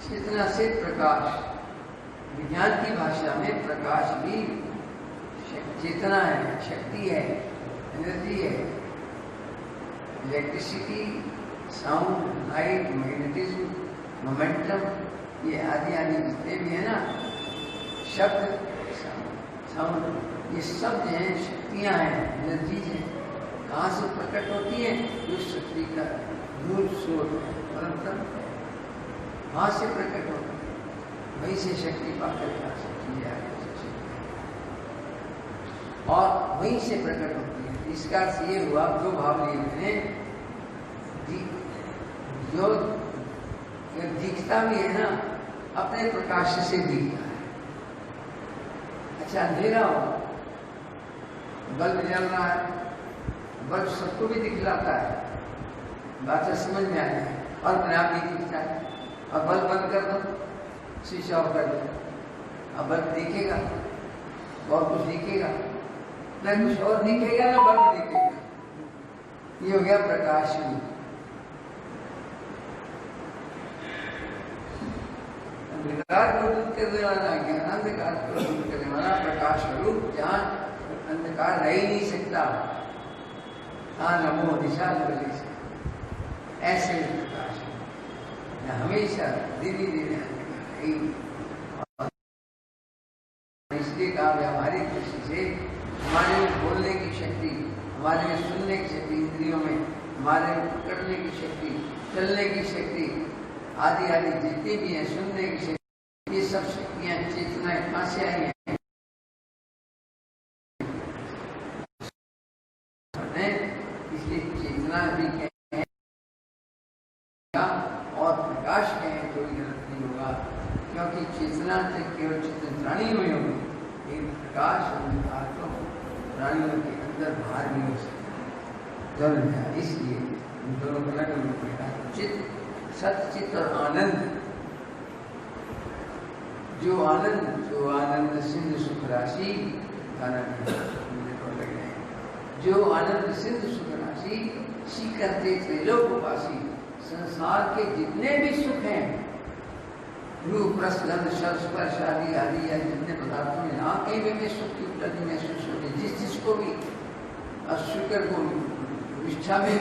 चेतना से प्रकाश। विज्ञान की भाषा में प्रकाश भी चेतना है, शक्ति है, एनर्जी है। Electricity, sound, light, magnetism, momentum, ये आदि आदि जितने भी है ना, शब्द, साउंड, ये सब जो है शक्तियाँ हैं, एनर्जी है। कहाँ से प्रकट होती है? जो शक्ति का मूल स्रोत है, परम तत्व है, वहाँ से प्रकट होती है, वहीं से शक्ति पाकर आ सकती है, और वहीं से प्रकट होती है। इसका अर्थ ये हुआ, जो भाव लिए मैंने, जो दिखता भी है ना, अपने प्रकाश से दिखता है। अच्छा, अंधेरा हो, बल्ब जल रहा है, बल्ब सबको भी दिखलाता है, बात समझ में आती है, और अपने आप भी दिखता है। और बल्ब बंद कर दो, शीशा ऑफ कर दो, अब बल्ब दिखेगा और कुछ दिखेगा ना, कुछ और दिखेगा ना बल्ब दिखेगा। ये हो गया प्रकाश रूप। अंधकार को दूर करने वाला, ज्ञान अंधकार को दूर करने वाला प्रकाश रूप, जहाँ अंधकार रह ही नहीं सकता। हाँ, नमो दिशा बदली से ऐसे प्रकाश हमेशा धीरे धीरे इसलिए कहा व्यावहारिक दृष्टि से हमारे में बोलने की शक्ति, हमारे में सुनने की शक्ति, इंद्रियों में हमारे में पकड़ने की शक्ति, चलने की शक्ति, आदि आदि जितनी भी है, सुनने सब शक्तियां चेतनाएं कहाँ से आई हैं? इसलिए चेतना भी कहें और प्रकाश कहें तो भी गलत नहीं होगा, क्योंकि चेतना से केवल चेतन प्राणी में होगी, लेकिन प्रकाश अंधकार तो प्राणियों के अंदर बाहर भी हो सकता है, दोनों है। इसलिए इन दोनों को अलग अलग प्रकार चित्त, सचित और आनंद। जो आनंद सिंधु सुख राशि, जो आनंद सिंधु सुख राशि, सीखते त्रैलोकवासी, संसार के जितने भी सुख हैं, रूप रस गंध स्पर्श आदि आदि या जितने पदार्थों में यहाँ कहीं भी सुख की उपलब्धि महसूस होती, जिसको भी अस्वीकार को इच्छा में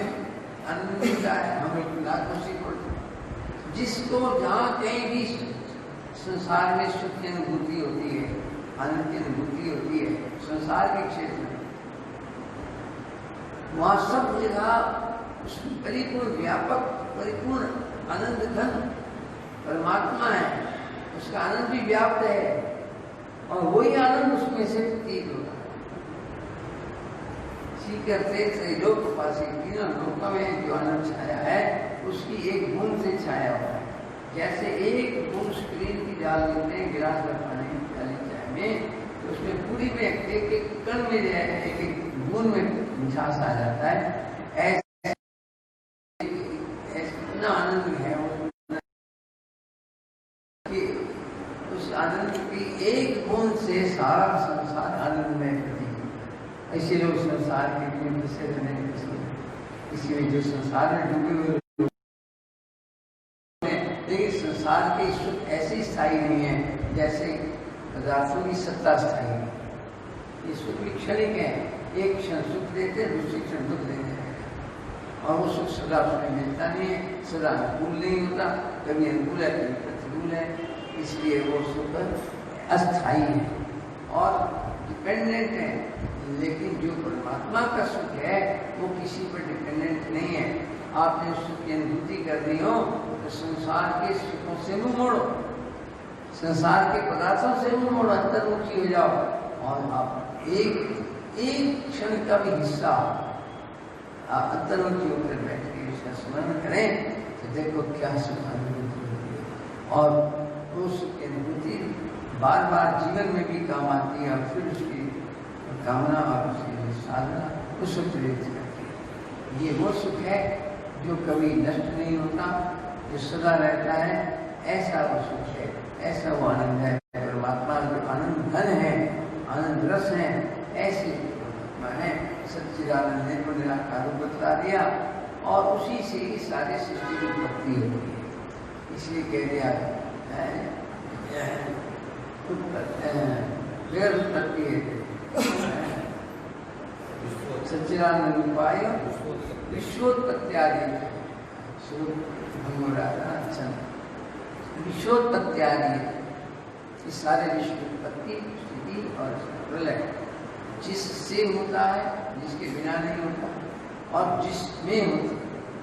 आनंद मिलता है, हमें खुशी पड़ती है, जिसको जहाँ कहीं भी संसार में सुख की अनुभूति होती है, आनंद की अनुभूति होती है, संसार के क्षेत्र में, वहाँ सब जगह परिपूर्ण व्यापक परिपूर्ण आनंद घन परमात्मा है, उसका आनंद भी व्याप्त है और वही आनंद उसमें से प्रतीत होता है। करते त्रैलोकवासी, तीनों लोकों में जो आनंद छाया है उसकी एक बूंद से छाया हुआ है। जैसे एक बूंद स्क्रीन की डाल देते हैं गिलास में पानी डाली चाय में, तो उसमें पूरी में एक एक कण में एक एक बूंद में मिठास आ जाता है। ऐसे इतना आनंद है कि उस आनंद की एक बूंद से सारा संसार आनंद में प्रतीत होता है। ऐसे लोग संसार के लिए फंसे रहने इसलिए जो संसार में डूबे हुए, लेकिन संसार के सुख ऐसे स्थायी नहीं है जैसे पदार्थों की सत्ता स्थायी है। ये सुख भी क्षणिक है, एक क्षण सुख देते हैं, दूसरे क्षण दुख देते हैं, और वो सुख सदा उसमें मिलता नहीं है, सदा अनुकूल नहीं होता, कभी अनुकूल है कभी प्रतिकूल है। इसलिए वो सुख अस्थायी है और डिपेंडेंट है। लेकिन जो परमात्मा का सुख है वो किसी पर डिपेंडेंट नहीं है। आपने सुख की अनुभूति करनी हो तो संसार के सुखों से मुंह मोड़ो, संसार के पदार्थों से मुंह मोड़ो, अंतर्मुखी हो जाओ और आप एक क्षण का भी हिस्सा अंतर्मुखी होकर बैठ के उसका स्मरण करें तो देखो क्या सुख अनुभूति होती है। और उस सुख की अनुभूति बार बार जीवन में भी काम आती है और फिर उसकी कामना और उसकी साधना उसको प्रेरित करती है। ये वो सुख है जो कभी नष्ट नहीं होता, जो सदा रहता है, ऐसा वो सुख है, ऐसा वो आनंद है। परमात्मा जो आनंद घन है, आनंद रस है, ऐसे परमात्मा है। सच्चिदानंद ने तो निराकार रूप बता दिया और उसी से ही सारे सृष्टि की उत्पत्ति होती है। इसलिए कह दिया उत्पत्ति है सच्चिदानंद उपाय विश्वोत्पत्त्यादि, विश्वोत्पत्त्यादि, इस सारे विश्व उत्पत्ति स्थिति और प्रलय जिससे होता है, जिसके बिना नहीं होता, और जिसमें होती,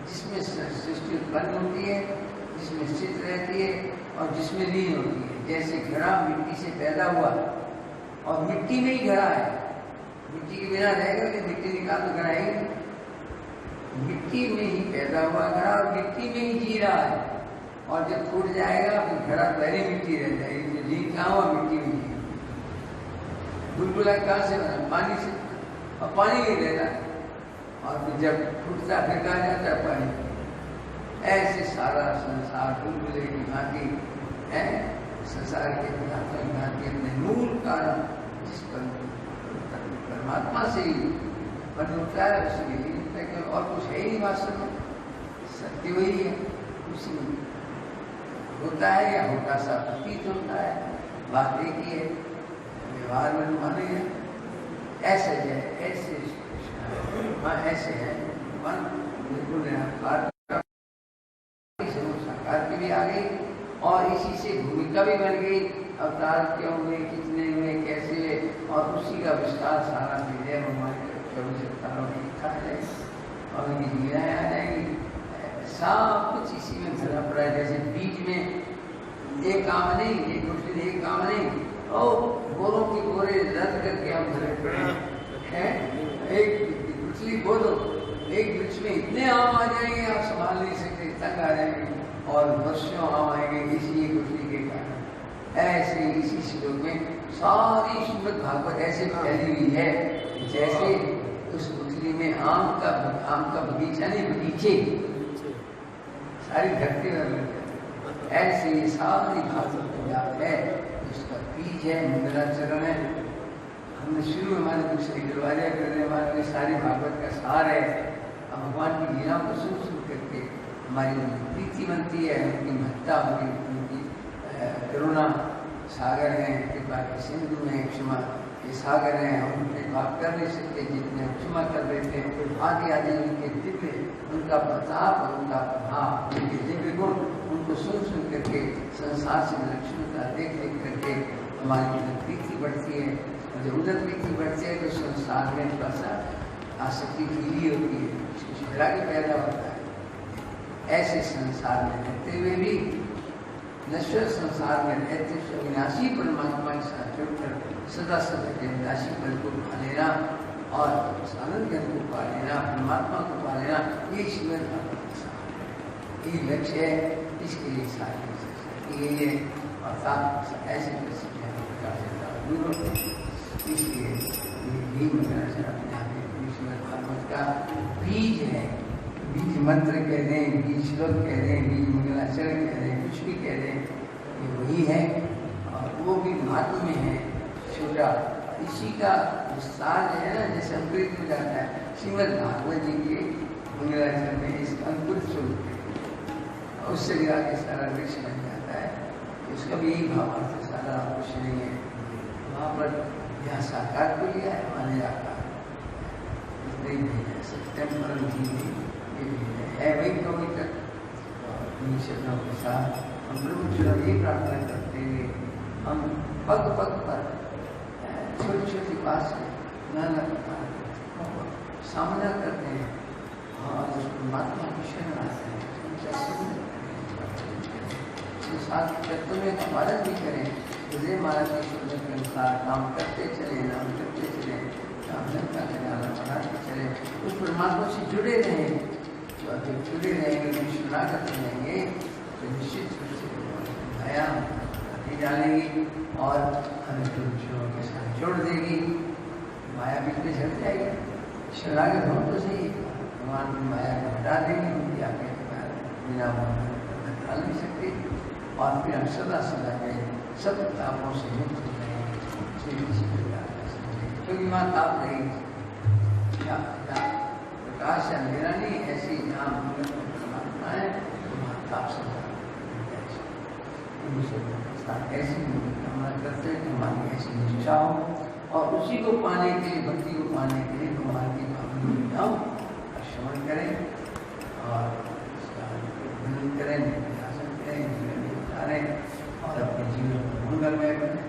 जिसमें सृष्टि उत्पन्न होती है, जिसमें स्थित रहती है और जिसमें लीन होती है। जैसे घड़ा मिट्टी से पैदा हुआ और मिट्टी में ही घड़ा है, मिट्टी के बिना रहेगा कि मिट्टी निकाल तो घड़ा ही, मिट्टी में ही पैदा हुआ घड़ा और मिट्टी में ही जी रहा है, और जब टूट जाएगा फिर घड़ा पहले मिट्टी रह जाएगी, तो जी कहाँ हुआ, मिट्टी में जी। बुलबुला कहाँ से बना, पानी से, और पानी नहीं रहता, और फिर जब टूटता फिर कहाँ जाता है, पानी। ऐसे सारा संसार बुलबुले की भांति है, संसार के पदार्थों की भांति अपने मूल कारण जिस पर परमात्मा से ही उत्पन्न होता है उसी के लिए, और कुछ है ही नहीं वास्तव में, सत्य वही है, उसी में होता है या होता सा प्रतीत होता है, बात एक ही है, व्यवहार में माने हैं। ऐसे है, ऐसे ऐसे है मन बिल्कुल निराकार की भी आ गई और इसी से भूमिका भी बन गई, अवतार क्यों हुए, कितने हुए, कैसे हुए, और उसी का विस्तार सारा विजय भगवान के 24 अवतारों में लिखा है और उनकी लीलाएं आ जाएंगी। सब कुछ इसी में भरा पड़ा है। जैसे बीज में एक काम नहीं, एक गुठली एक काम नहीं, और बोरों की बोरे रद्द करके हम घर पड़े हैं। एक गुठली बोलो, एक वृक्ष में इतने आम आ जाएंगे आप संभाल नहीं सकते, तंग आ जाएंगे, और वर्षों आम आएंगे इसी गुठली के कारण। ऐसे इसी श्लोक में सारी श्रीमद् भागवत ऐसे फैली हुई है जैसे उस गुठली में आम का बगीचा नहीं, बगीचे सारी धरती में ऐसे ही सारी भागवत पंजाब है। उसका बीज है मंगलाचरण है। हमने शुरू में हमारे दूसरे दरवाजे करने वाले सारी भागवत का सार है। अब भगवान की लीला को सुन करके हमारी प्रीति बनती है, उनकी महत्ता, उनकी करुणा सागर है, कृपा के सिंधु में क्षमा ये सागर हैं। हम उनके बात कर नहीं सकते, जितने क्षमा कर देते हैं। आगे आगे उनके दिव्य, उनका प्रताप और उनका प्रभाव, उनके दिव्य गुण, उनको सुन करके संसार से विलक्षणता देख करके हमारी प्रीति बढ़ती है। और जब उधर प्रीति बढ़ती है तो संसार में थोड़ा सा आसक्ति ढीली होती है, वैराग्य पैदा होता है। ऐसे संसार में रहते हुए भी, नश्वर संसार में रहते हुए विनाशी परमात्मा के साथ जुड़कर सदा सदा के विनाशी पद को पा लेना और आनंद ज्ञान को पा लेना, परमात्मा को पा लेना, ये श्रीमद् भागवत का सार है। ये लक्ष्य है, इसके लिए सारी चर्चा की गई है। और ऐसे प्रसिद्ध है, इसलिए ये श्रीमद् भागवत का बीज है। बीज मंत्र कह दें, बीज श्लोक कह दें, बीज मंगलाचरण कह दें, कुछ भी कह दें, ये वही है। और वो भी महात्म में है छोटा। इसी का विस्तार जो है ना, जैसे अंकुरित हो जाता है श्रीमद् भागवत जी के मंगलाचरण में, इसका अंकुरित स्वरूप है। उससे भी आगे सारा वृक्ष बन जाता है। उसका भी यही भावार्थ है, सारा कुछ नहीं है। वहाँ पर यहाँ साकार को लिया है, वहाँ निराकार नहीं भेजा, सत्यम है वही कभी तक। इन शब्दों के साथ हम ब्रह्मचर्य ये प्रार्थना करते हुए हम पग पग पर छोटी छोटी बात से नाना प्रकार सामना करते हैं और उस परमात्मा की शरण आते हैं। साथ कर्तव्य का पालन भी करें, हृदय महाराज के शब्द के अनुसार काम करते चले, नाम करते चले, काम का कल्याण बढ़ाते चले, उस परमात्मा से जुड़े रहें। तो जब जुड़े रहेंगे, विश्वना करते रहेंगे तो निश्चित रूप से दया नहीं डालेगी और हमें विश्वों के साथ जोड़ देगी। माया बीच में झड़ जाएगी। शरणागत हो तो सही, भगवान की माया को हटा देंगे, उनकी आगे बिना डाल नहीं सकते। और फिर हम सदा सदा के सब तापों से मुक्त हो जाएंगे। क्योंकि वहाँ ताप नहीं, प्रकाश या अंधेरा नहीं, ऐसी जहाँ परमात्मा है वहाँ ताप से ऐसी कामना करते हैं कि हमारी ऐसी निष्ठा हो और उसी को पाने के लिए, भक्ति को पाने के लिए भगवान की भावना में जाओ, श्रवण करें और उसका वर्णन करें, निरासन करें, उतारें और अपने जीवन को मंगलमय बने।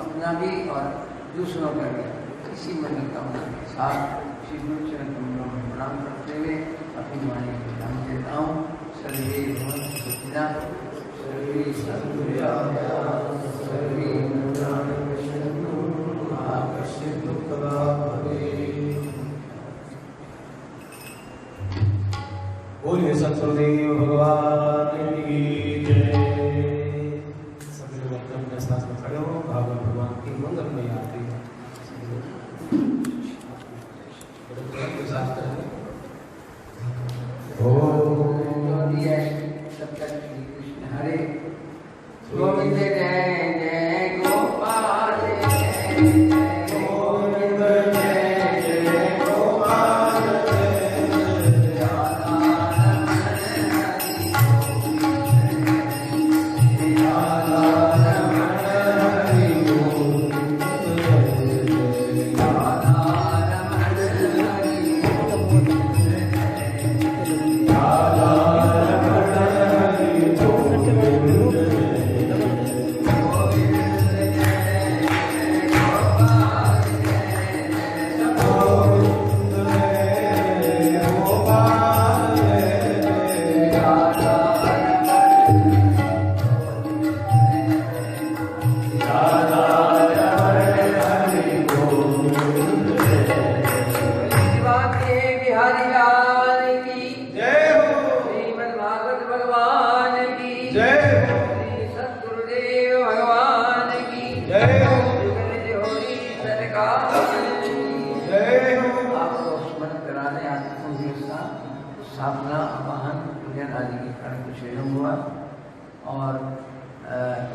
अपना भी और दूसरों का भी इसी मंगल कामना के साथ श्री गुरु चरण कमलों में प्रणाम करते हुए अपनी वाणी को ध्यान देता हूँ। सर्वे भवन्तु सुखिनः, सर्वे सन्तु निरामयाः, सर्वे भद्राणि पश्यन्तु मा कश्चित् दुःखभाग् भवेत्। बोलिए सतगुरुदेव भगवान की जय। सभी लोग अपने अपने स्थान में खड़े हो, भागवत भगवान की मंगलमय आरती हरे गोविंद जय जय गोपाल जय गोविंद जय जय गोपाल जय स्थापना वाहन पूजन आदि के कारण कुछ विलम्ब हुआ और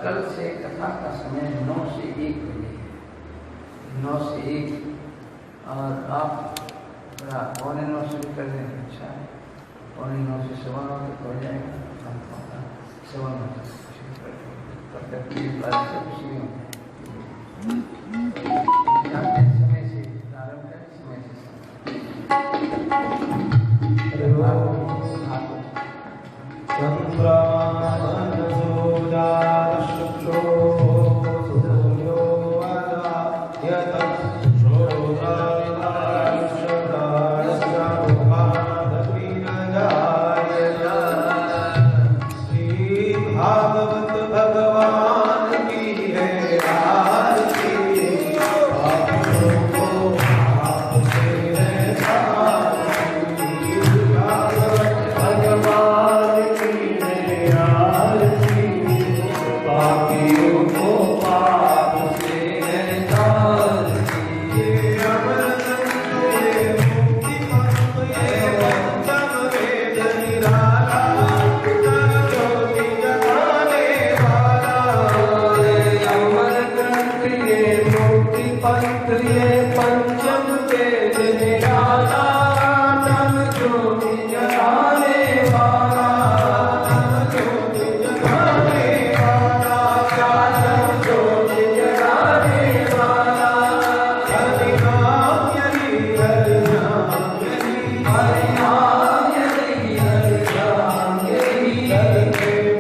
कल से कथा का समय 9 से 1 बजे है, 9 से 1 और आप थोड़ा 8:45 शुरू कर दें, अच्छा है, 8:45 से 9:15 तक हो जाएगा, हम 9:15 तक शुरू कर देंगे, तब तक की बात से खुशी होगी। समय से प्रारंभ करें, समय से Hare